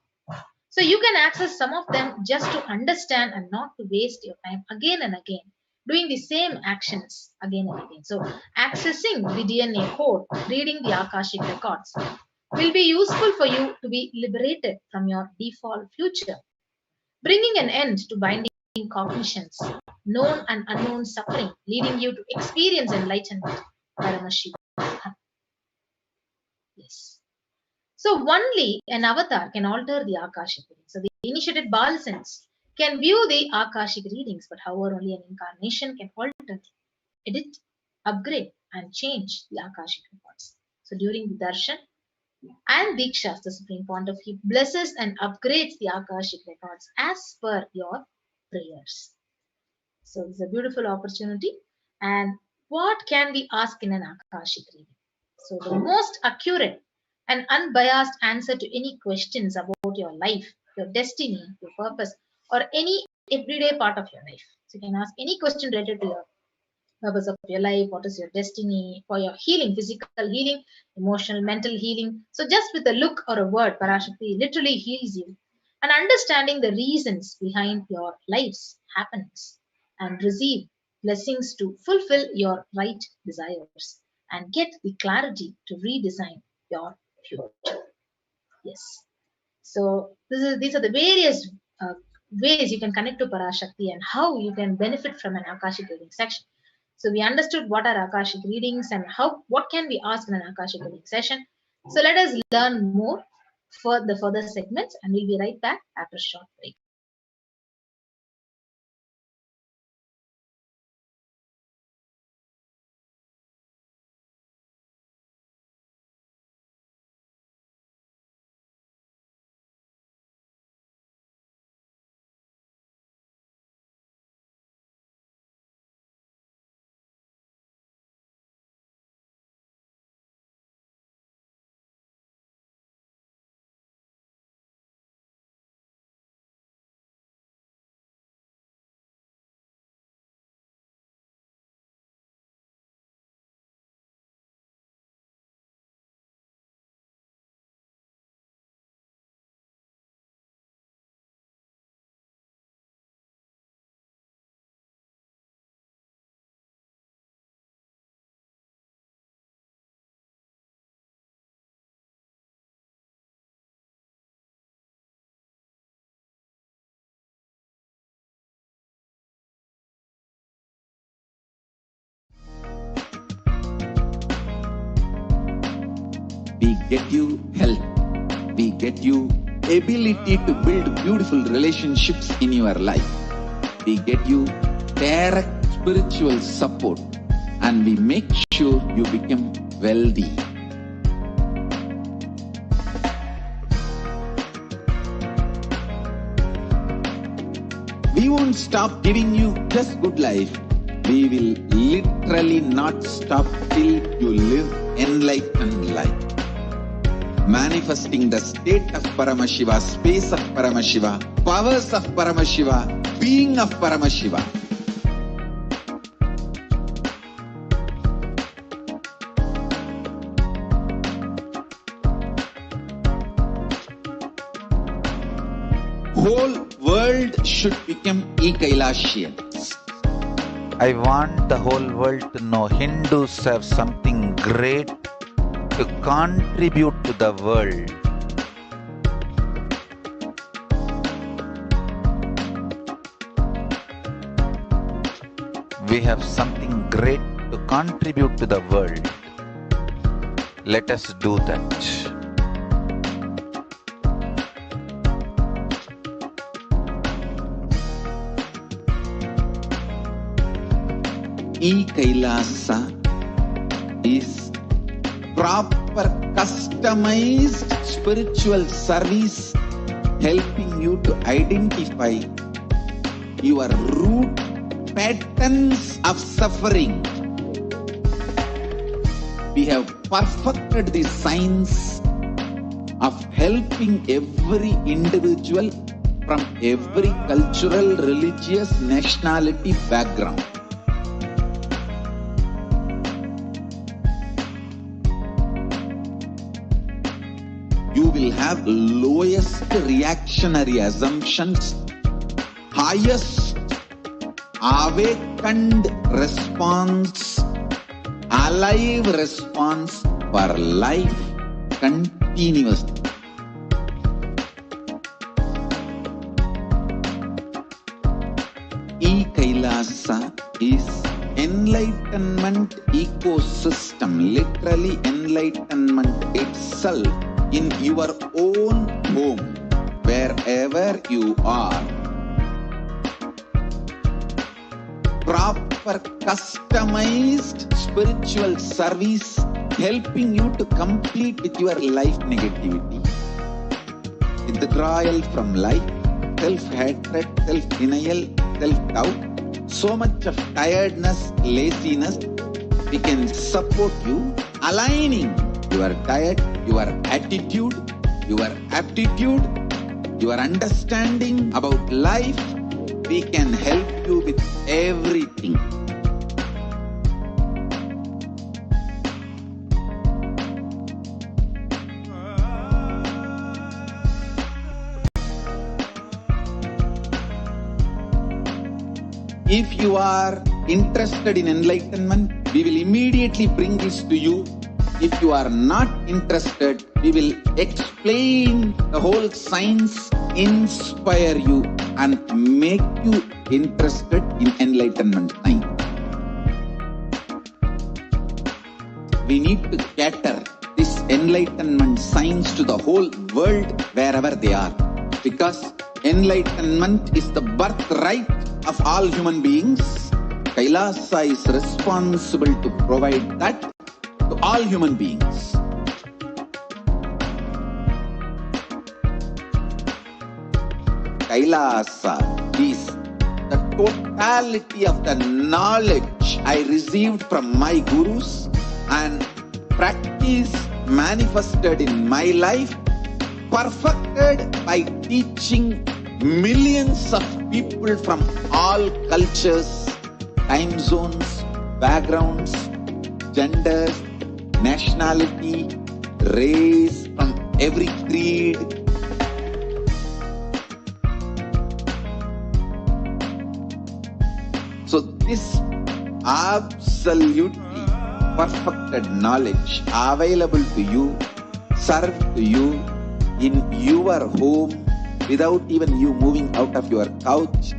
So you can access some of them just to understand and not to waste your time again and again doing the same actions again and again. So accessing the DNA code, reading the Akashic records will be useful for you to be liberated from your default future, bringing an end to binding cognitions, known and unknown suffering, leading you to experience enlightenment. Paramashivoham. Yes. So only an avatar can alter the Akashic readings. So the initiated Balasans can view the Akashic readings, but however only an incarnation can alter, edit, upgrade, and change the Akashic records. So during the darshan and Dikshas, the Supreme Pontiff, he blesses and upgrades the Akashic records as per your prayers. So it's a beautiful opportunity. And what can we ask in an Akashic reading? So the most accurate and unbiased answer to any questions about your life, your destiny, your purpose, or any everyday part of your life. So you can ask any question related to your purpose of your life, what is your destiny, for your healing, physical healing, emotional, mental healing. So just with a look or a word, Parashakti literally heals you. And understanding the reasons behind your life's happenings and receive blessings to fulfill your right desires and get the clarity to redesign your future. Yes. So these are the various ways you can connect to Parashakti and how you can benefit from an Akashic reading section. So we understood what are Akashic readings and what can we ask in an Akashic reading session. So let us learn more for the further segments and we'll be right back after a short break. We get you health. We get you ability to build beautiful relationships in your life. We get you direct spiritual support, and we make sure you become wealthy. We won't stop giving you just good life. We will literally not stop till you live enlightened life. Manifesting the state of Paramashiva, space of Paramashiva, powers of Paramashiva, being of Paramashiva. Whole world should become Kailasians. I want the whole world to know Hindus have something great to contribute to the world. We have something great to contribute to the world. Let us do that. Kailasa is proper customized spiritual service helping you to identify your root patterns of suffering. We have perfected the science of helping every individual from every cultural, religious, nationality background. You will have lowest reactionary assumptions, highest awakened response, alive response for life continuously. Kailasa is enlightenment ecosystem, literally enlightenment itself in your own home, wherever you are. Proper customized spiritual service helping you to complete with your life negativity, withdrawal from life, self-hatred, self-denial, self-doubt, so much of tiredness, laziness. We can support you aligning your diet, your attitude, your aptitude, your understanding about life. We can help you with everything. If you are interested in enlightenment, we will immediately bring this to you. If you are not interested, we will explain the whole science, inspire you, and make you interested in enlightenment science. We need to cater this enlightenment science to the whole world wherever they are, because enlightenment is the birthright of all human beings. Kailasa is responsible to provide that to all human beings. Kailasa is the totality of the knowledge I received from my gurus and practice manifested in my life, perfected by teaching millions of people from all cultures, time zones, backgrounds, genders, nationality, race, from every creed. So this absolutely perfected knowledge available to you, served to you in your home without even you moving out of your couch,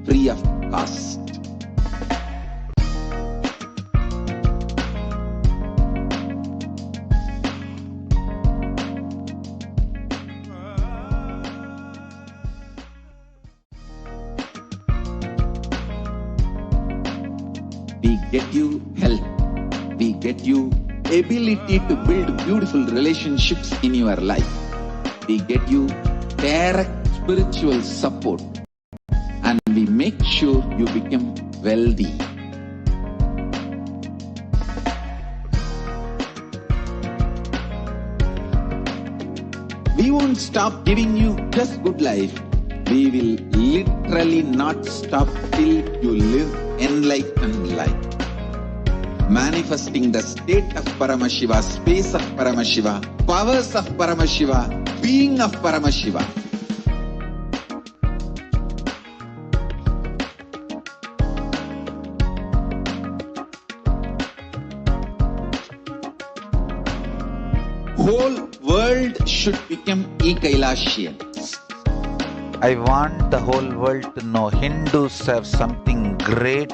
free of cost. We get you health. We get you ability to build beautiful relationships in your life. We get you direct spiritual support. And we make sure you become wealthy. We won't stop giving you just good life. We will literally not stop till you live enlightened life. Manifesting the state of Paramashiva, space of Paramashiva, powers of Paramashiva, being of Paramashiva. Whole world should become Kailasians. I want the whole world to know Hindus have something great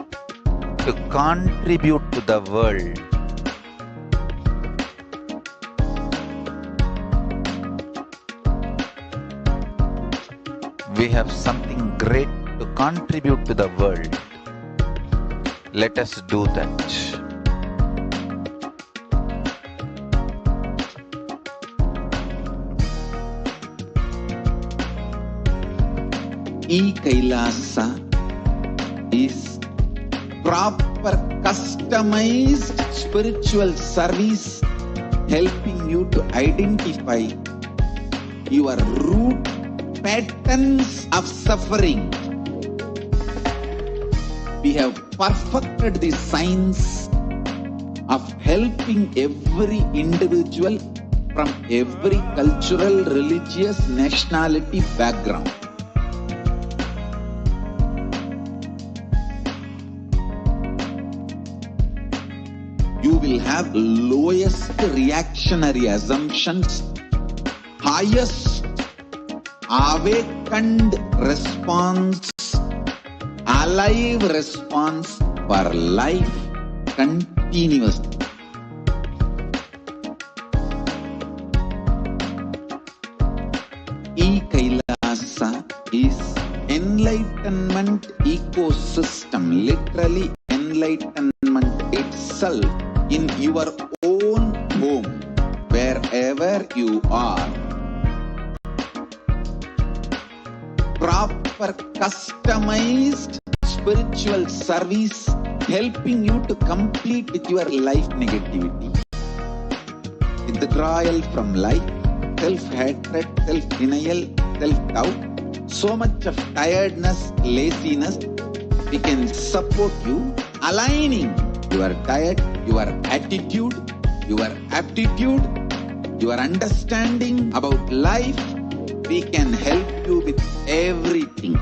to contribute to the world. We have something great to contribute to the world. Let us do that. Kailasa is proper customized spiritual service helping you to identify your root patterns of suffering. We have perfected the science of helping every individual from every cultural, religious, nationality background. You will have lowest reactionary assumptions, highest awakened response, alive response for life continuously. Kailasa is enlightenment ecosystem, literally enlightenment itself in your own home, wherever you are. Proper customized spiritual service helping you to complete with your life negativity. Withdrawal from life, self-hatred, self-denial, self-doubt, so much of tiredness, laziness. We can support you aligning your diet, your attitude, your aptitude, your understanding about life. We can help you with everything.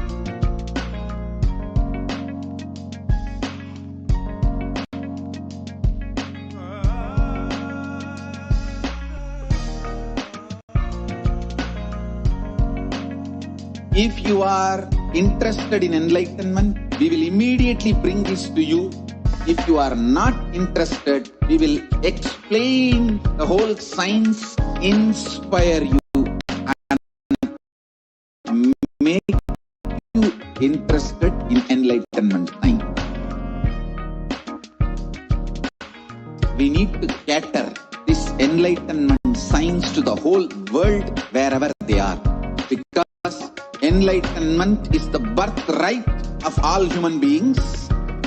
If you are interested in enlightenment, we will immediately bring this to you. If you are not interested, we will explain the whole science, inspire you, and make you interested in enlightenment science. We need to cater this enlightenment science to the whole world wherever they are. Because enlightenment is the birthright of all human beings.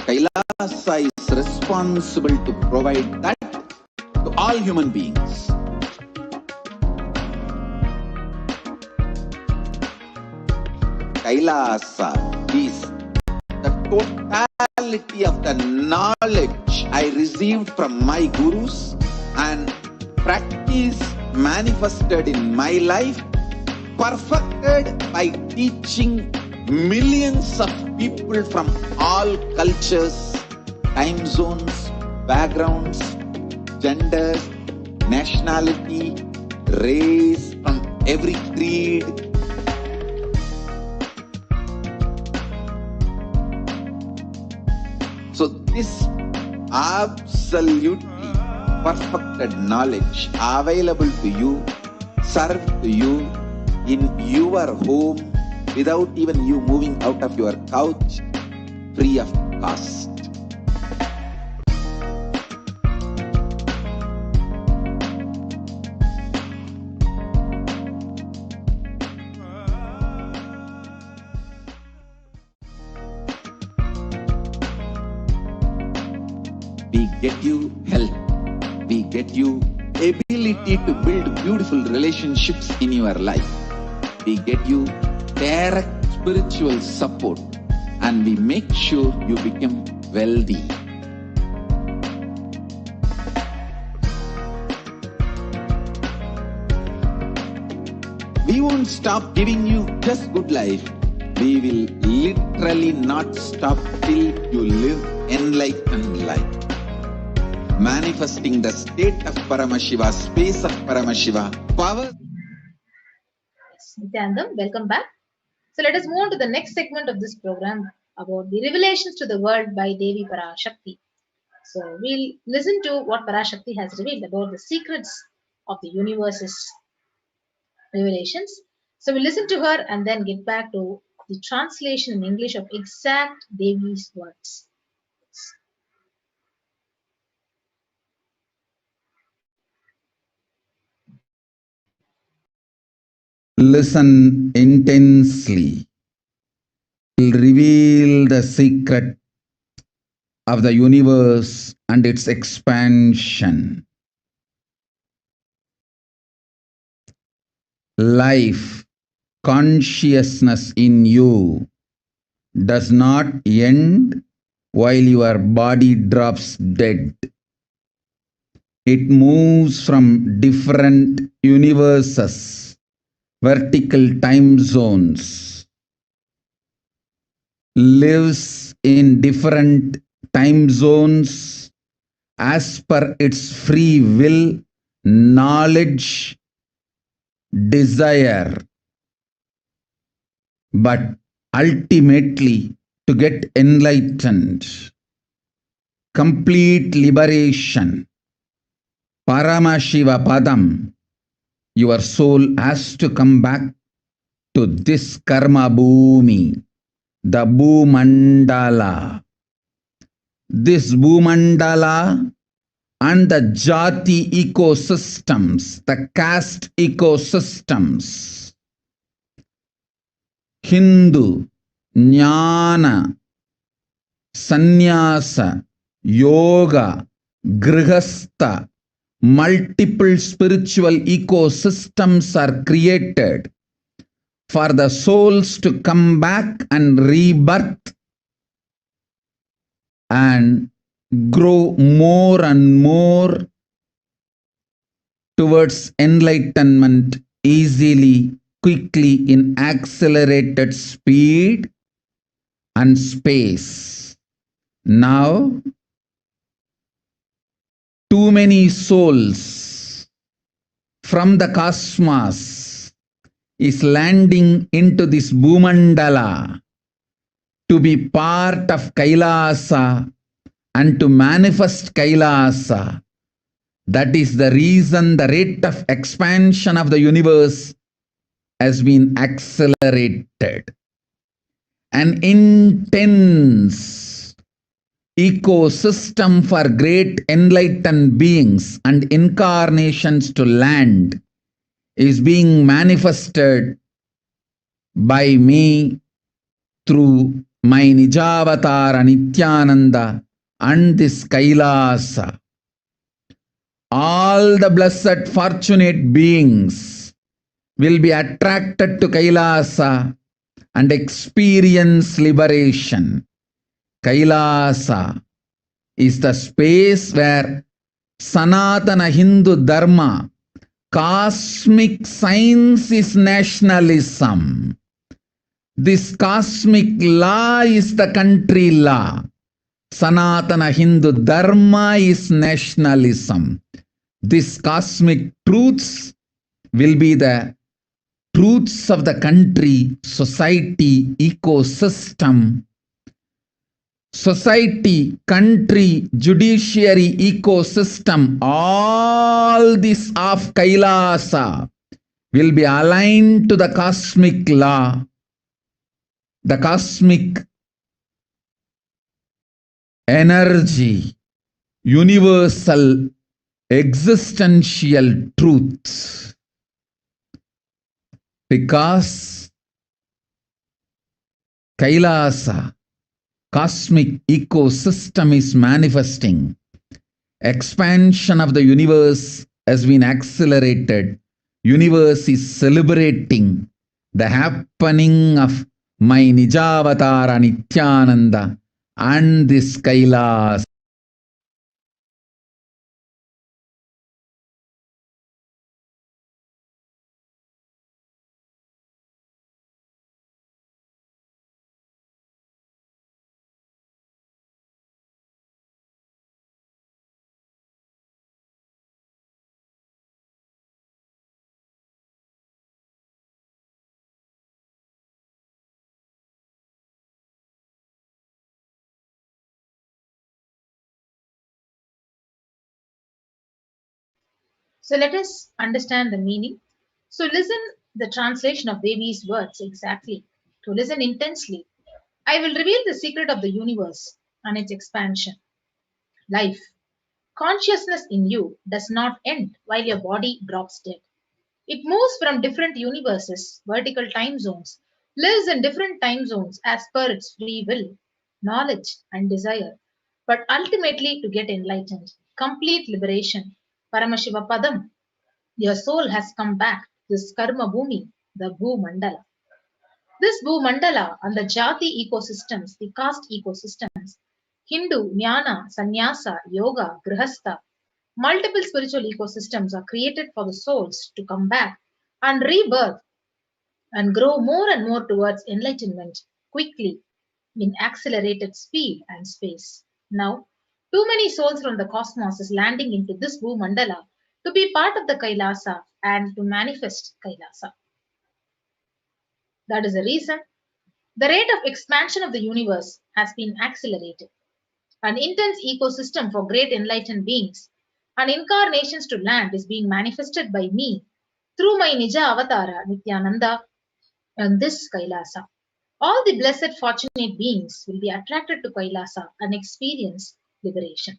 Kailasa is responsible to provide that to all human beings. Kailasa is the totality of the knowledge I received from my gurus and practice manifested in my life, perfected by teaching millions of people from all cultures, time zones, backgrounds, genders, nationality, race, from every creed. So this absolutely perfected knowledge available to you, served to you in your home without even you moving out of your couch, free of cost. get you health. We get you ability to build beautiful relationships in your life. We get you direct spiritual support, and we make sure you become wealthy. We won't stop giving you just good life. We will literally not stop till you live enlightened life. Manifesting the state of Paramashiva, space of Paramashiva, power. Nithyanandam, welcome back. So let us move on to the next segment of this program about the revelations to the world by Devi Parashakti. So we'll listen to what Parashakti has revealed about the secrets of the universe's revelations. So we'll listen to her and then get back to the translation in English of exact Devi's words. Listen intensely. Will reveal the secret of the universe and its expansion. Life, consciousness in you does not end while your body drops dead. It moves from different universes, vertical time zones, lives in different time zones as per its free will, knowledge, desire, but ultimately to get enlightened, complete liberation, Paramashiva Padam, your soul has to come back to this karma bhumi, the Bhumandala. This Bhumandala and the Jati ecosystems, the caste ecosystems, Hindu, Jnana, Sannyasa, Yoga, Grihastha, multiple spiritual ecosystems are created for the souls to come back and rebirth and grow more and more towards enlightenment easily, quickly, in accelerated speed and space. Now, too many souls from the cosmos is landing into this Bhumandala to be part of Kailasa and to manifest Kailasa. That is the reason the rate of expansion of the universe has been accelerated. An intense ecosystem for great enlightened beings and incarnations to land is being manifested by me through my Nijavatara Nithyananda and this Kailasa. All the blessed fortunate beings will be attracted to Kailasa and experience liberation. Kailasa is the space where Sanatana Hindu Dharma, cosmic science is nationalism. This cosmic law is the country law. Sanatana Hindu Dharma is nationalism. These cosmic truths will be the truths of the country, society, ecosystem. Society, country, judiciary, ecosystem, all this of Kailasa will be aligned to the cosmic law, the cosmic energy, universal existential truth. Because Kailasa, cosmic ecosystem is manifesting. Expansion of the universe has been accelerated. Universe is celebrating the happening of my Nijavatara Nithyananda and this Kailasa. So let us understand the meaning. So listen the translation of Devi's words exactly. To listen intensely, I will reveal the secret of the universe and its expansion. Life. Consciousness in you does not end while your body drops dead. It moves from different universes, vertical time zones, lives in different time zones as per its free will, knowledge, and desire, but ultimately to get enlightened, complete liberation. Paramashiva Padam, your soul has come back, this Karma Bhumi, the Bhu Mandala. This Bhu Mandala and the Jati ecosystems, the caste ecosystems, Hindu, Jnana, Sannyasa, Yoga, Grihastha, multiple spiritual ecosystems are created for the souls to come back and rebirth and grow more and more towards enlightenment quickly in accelerated speed and space. Now, too many souls from the cosmos is landing into this Bhu Mandala to be part of the Kailasa and to manifest Kailasa. That is the reason the rate of expansion of the universe has been accelerated. An intense ecosystem for great enlightened beings and incarnations to land is being manifested by me through my Nija Avatara Nithyananda and this Kailasa. All the blessed fortunate beings will be attracted to Kailasa and experience liberation.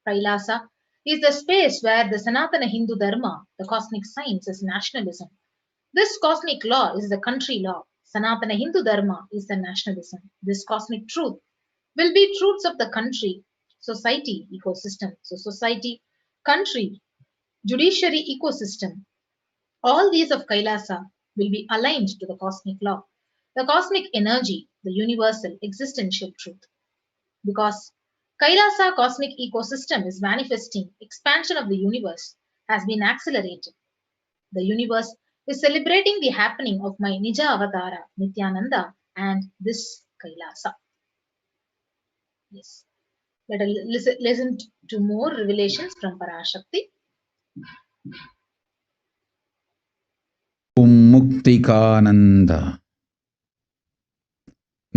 Kailasa is the space where the Sanatana Hindu Dharma, the cosmic science, is nationalism. This cosmic law is the country law. Sanatana Hindu Dharma is the nationalism. This cosmic truth will be truths of the country, society, ecosystem. So, society, country, judiciary, ecosystem. All these of Kailasa will be aligned to the cosmic law, the cosmic energy, the universal existential truth. Because Kailasa cosmic ecosystem is manifesting expansion of the universe has been accelerated. The universe is celebrating the happening of my Nija Avatara, Nithyananda, and this Kailasa. Yes. Let us listen to more revelations from Parashakti. முக்திகானந்தா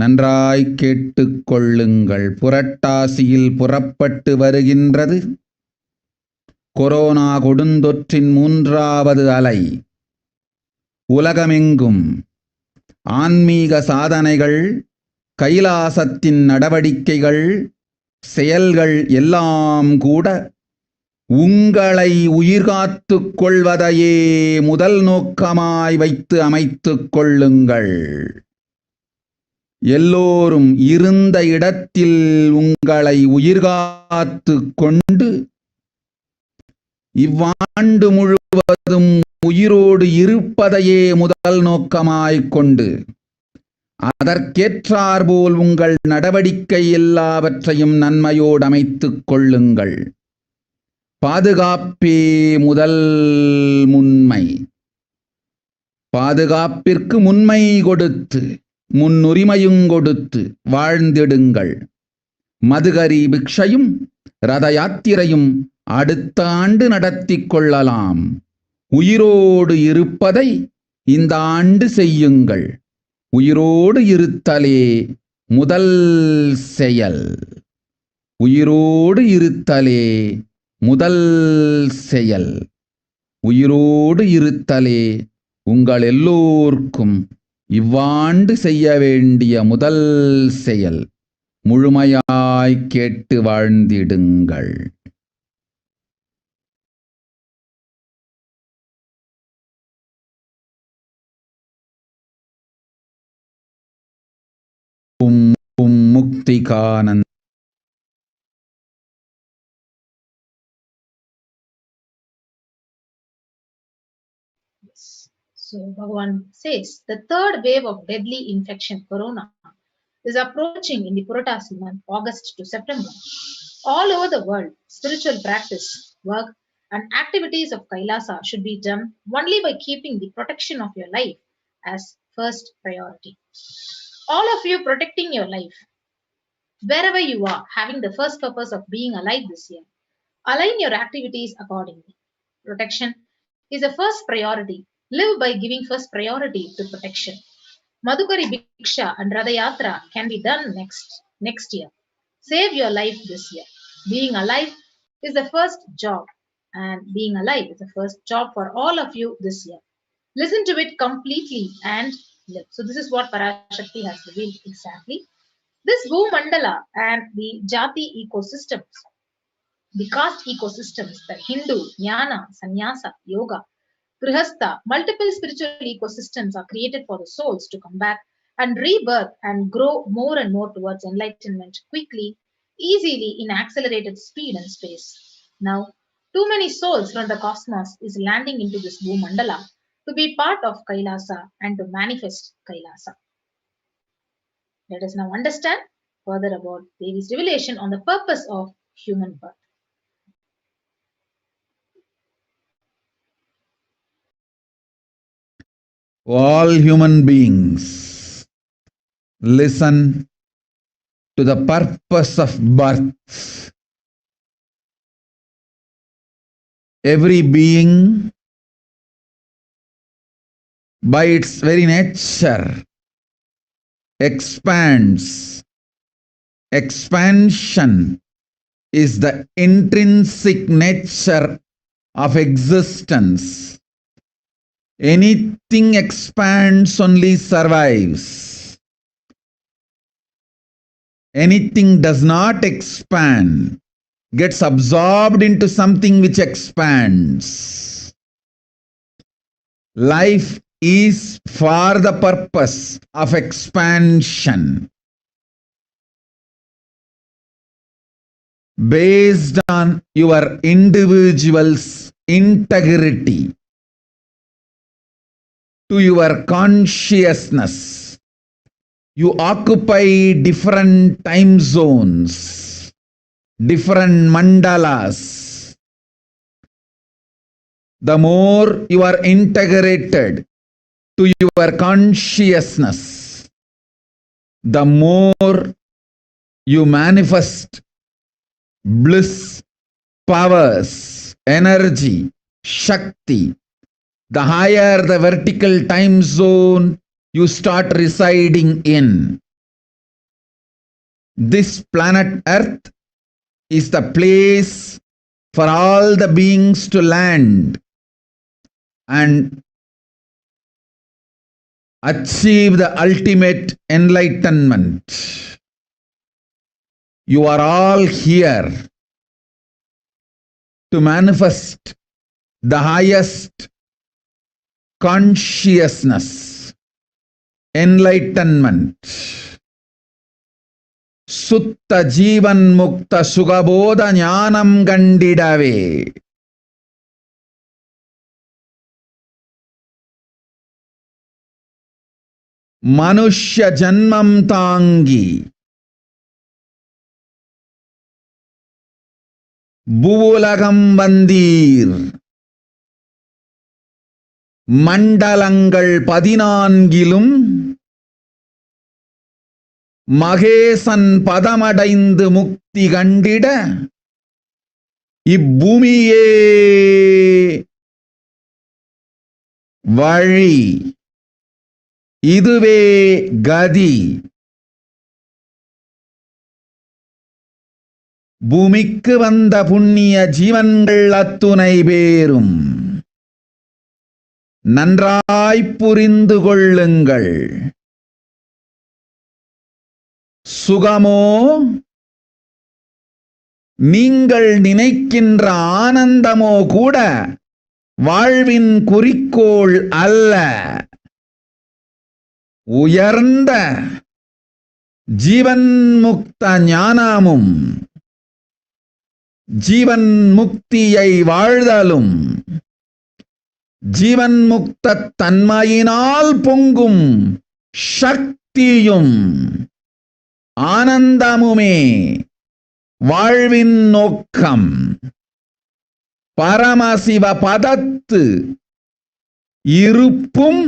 நன்றாய் கேட்டுக் கொள்ளுங்கள். புரட்டாசியில் புறப்பட்டு வருகின்றது corona கொடுந்தொற்றின் 3வது அலை. உலகமெங்கும் ஆன்மீக சாதனைகள், கைலாசத்தின் நடவடிக்கைகள், செயல்கள் எல்லாம் கூட உங்களை உயிர்காத்துக் கொள்வதையே முதல் நோக்கமாய் வைத்து அமைத்துக் கொள்ளுங்கள். எல்லோரும் இருந்த இடத்தில் உங்களை உயிர்காத்துக் கொண்டு இவ்வாண்டு முழுவதும் உயிரோடு இருப்பதையே முதல் நோக்கமாய்க் கொண்டு அதற்கேற்றாற்போல் உங்கள் நடவடிக்கை எல்லாவற்றையும் நன்மையோடு அமைத்துக் கொள்ளுங்கள். பாதுகாப்பே முதல் முன்மை. பாதுகாப்பிற்கு முன்மை கொடுத்து முன்னுரிமையும் கொடுத்து வாழ்ந்திடுங்கள். மதுகரி பிக்ஷையும் ரத யாத்திரையும் அடுத்த ஆண்டு நடத்தி கொள்ளலாம். உயிரோடு இருப்பதை இந்த ஆண்டு செய்யுங்கள். உயிரோடு இருத்தலே முதல் செயல். உயிரோடு இருத்தலே முதல் செயல். உயிரோடு இருத்தலே உங்கள் எல்லோர்க்கும் இவ்வாண்டு செய்ய வேண்டிய முதல் செயல். முழுமையாய் கேட்டு வாழ்ந்திடுங்கள். முக்திகானந்த Yes. So Bhagavan says the third wave of deadly infection, corona, is approaching in the Puratasi month, August to September. All over the world, spiritual practice, work, and activities of Kailasa should be done only by keeping the protection of your life as first priority. All of you protecting your life, wherever you are, having the first purpose of being alive this year. Align your activities accordingly. Protection is a first priority. Live by giving first priority to protection. Madhukari Bhiksha and Radha Yatra can be done next year. Save your life this year. Being alive is the first job, and being alive is the first job for all of you this year. Listen to it completely and live. So this is what Parashakti has revealed exactly. This Bhumandala and the Jati ecosystems, the caste ecosystems, the Hindu, Jnana, Sannyasa, Yoga, Grihastha, multiple spiritual ecosystems are created for the souls to come back and rebirth and grow more and more towards enlightenment quickly, easily, in accelerated speed and space. Now, too many souls from the cosmos is landing into this Bhumandala to be part of Kailasa and to manifest Kailasa. Let us now understand further about Devi's revelation on the purpose of human birth. All human beings, listen to the purpose of birth. Every being, by its very nature, expands. Expansion is the intrinsic nature of existence. Anything expands only survives. Anything does not expand gets absorbed into something which expands. Life is for the purpose of expansion. Based on your individual's integrity to your consciousness, you occupy different time zones, different mandalas. The more you are integrated to your consciousness, the more you manifest bliss, powers, energy, Shakti. The higher the vertical time zone you start residing in. This planet Earth is the place for all the beings to land and achieve the ultimate enlightenment. You are all here to manifest the highest consciousness, enlightenment. Sutta Jivan Mukta Sugabodha Jnanam Gandidave. Manushya Janmam Tangi. Buvulagam Bandir. மண்டலங்கள் 14 மகேசன் பதமடைந்து முக்தி கண்டிட இப்பூமியே வழி, இதுவே கதி. பூமிக்கு வந்த புண்ணிய ஜீவன்கள் அத்துணை பேரும் நன்றாய் புரிந்து கொள்ளுங்கள். சுகமோ நீங்கள் நினைக்கின்ற ஆனந்தமோ கூட வாழ்வின் குறிக்கோள் அல்ல. உயர்ந்த ஜீவன் முக்த ஞானமும் ஜீவன் முக்தியை வாழ்தலும் ஜீவன் முக்த தன்மையினால் பொங்கும் சக்தியும் ஆனந்தமுமே வாழ்வின் நோக்கம். பரமசிவ பதத்து இருப்பும்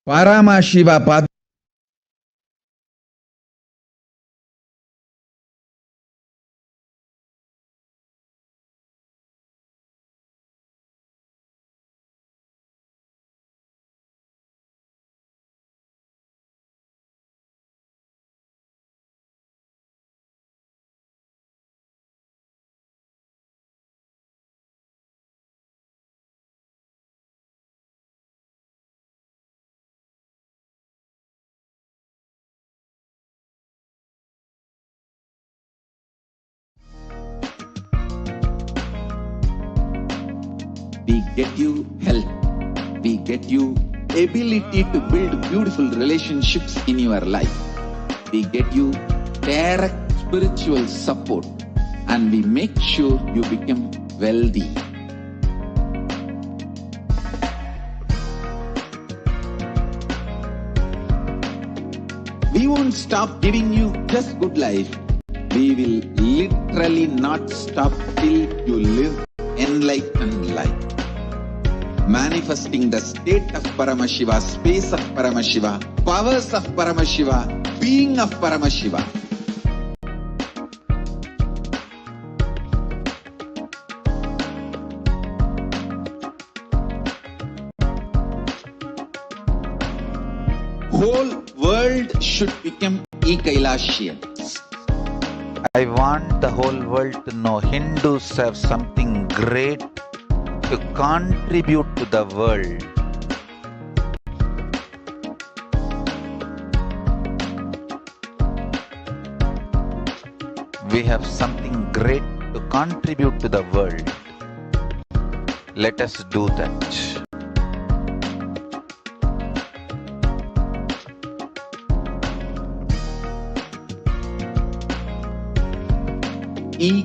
பரமசிவ பத We get you health. We get you ability to build beautiful relationships in your life. We get you direct spiritual support and we make sure you become wealthy. We won't stop giving you just good life. We will literally not stop till you live enlightened life. Manifesting the state of Paramashiva, space of Paramashiva, powers of Paramashiva, being of Paramashiva. Whole world should become Kailasians. I want the whole world to know Hindus have something great to contribute to the world. We have something great to contribute to the world. Let us do that.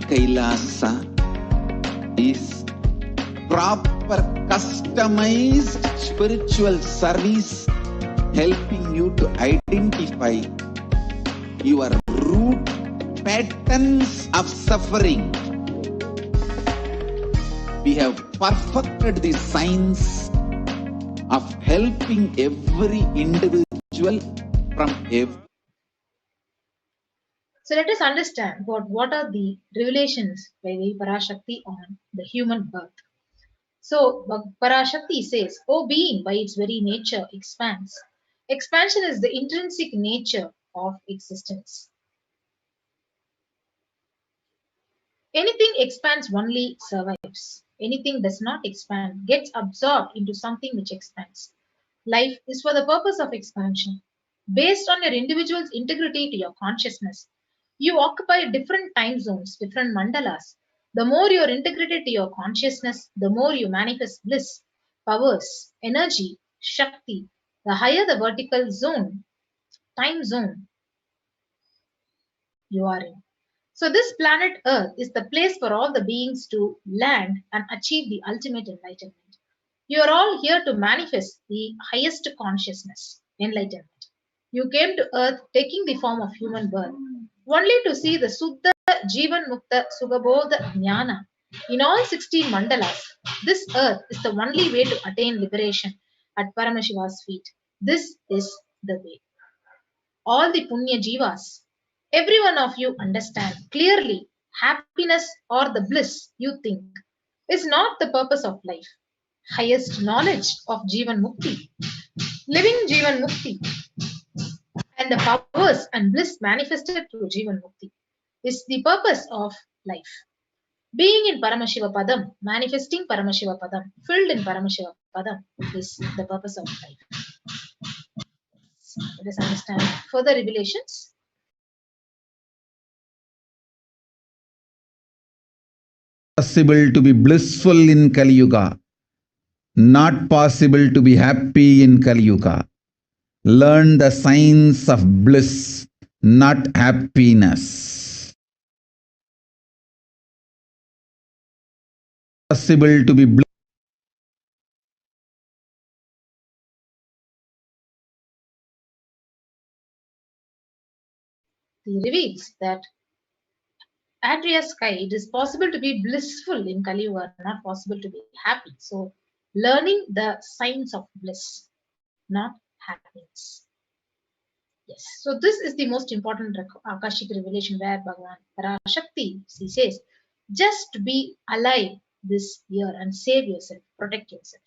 Kailasa is proper customized spiritual service helping you to identify your root patterns of suffering. We have perfected the science of helping every individual from every. So let us understand what are the revelations by the Parashakti on the human birth. So Parashakti says, "O being by its very nature expands. Expansion is the intrinsic nature of existence. Anything expands only survives. Anything does not expand gets absorbed into something which expands. Life is for the purpose of expansion. Based on your individual's integrity to your consciousness, you occupy different time zones, different mandalas. The more you are integrated to your consciousness, the more you manifest bliss, powers, energy, Shakti. The higher the vertical zone, time zone you are in. So, this planet Earth is the place for all the beings to land and achieve the ultimate enlightenment. You are all here to manifest the highest consciousness, enlightenment. You came to Earth taking the form of human birth, only to see the Suddha Jivan Mukta Sugabodha Jnana. In all 16 mandalas, this Earth is the only way to attain liberation at Paramashiva's feet. This is the way. All the Punya Jivas, every one of you understand clearly happiness or the bliss you think is not the purpose of life. Highest knowledge of Jivan Mukti, living Jivan Mukti, and the powers and bliss manifested through Jivan Mukti is the purpose of life. Being in Paramashiva Padam, manifesting Paramashiva Padam, filled in Paramashiva Padam is the purpose of life. Let us understand further revelations. Possible to be blissful in Kali Yuga, not possible to be happy in Kali Yuga. Learn the science of bliss, not happiness. Possible to be Parashakti reveals that at your sky, it is possible to be blissful in Kali Yuga, not possible to be happy. So, learning the signs of bliss, not happiness. Yes. So, this is the most important Akashic revelation where Bhagavan Parashakti, he says, just be alive this year and save yourself, protect yourself.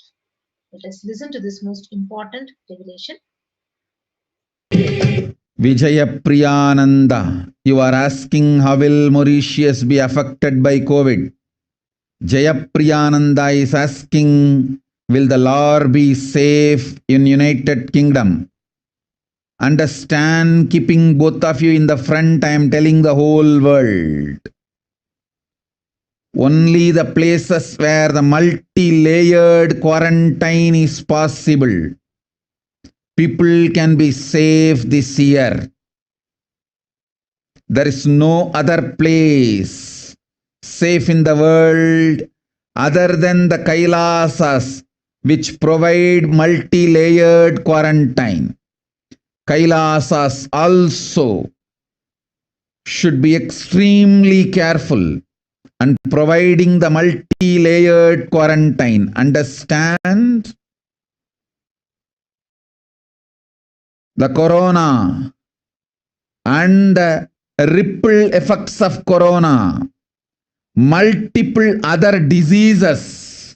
Let us listen to this most important revelation. Vijayapriyananda, you are asking how will Mauritius be affected by COVID? Jayapriyananda is asking, will the law be safe in United Kingdom? Understand, keeping both of you in the front, I am telling the whole world. Only the places where the multi-layered quarantine is possible, people can be safe this year. There is no other place safe in the world other than the Kailasas, which provide multi-layered quarantine. Kailasas also should be extremely careful and providing the multi-layered quarantine. Understand? The corona and the ripple effects of corona, multiple other diseases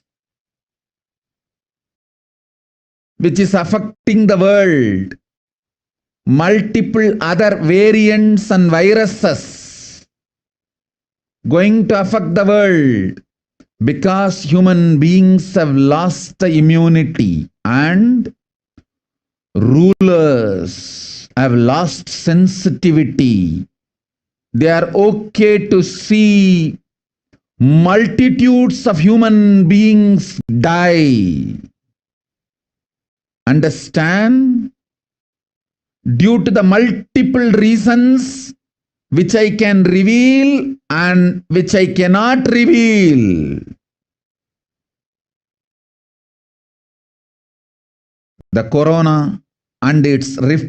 which is affecting the world, multiple other variants and viruses going to affect the world because human beings have lost the immunity and rulers have lost sensitivity. They are okay to see multitudes of human beings die. Understand? Due to the multiple reasons which I can reveal and which I cannot reveal. The corona and its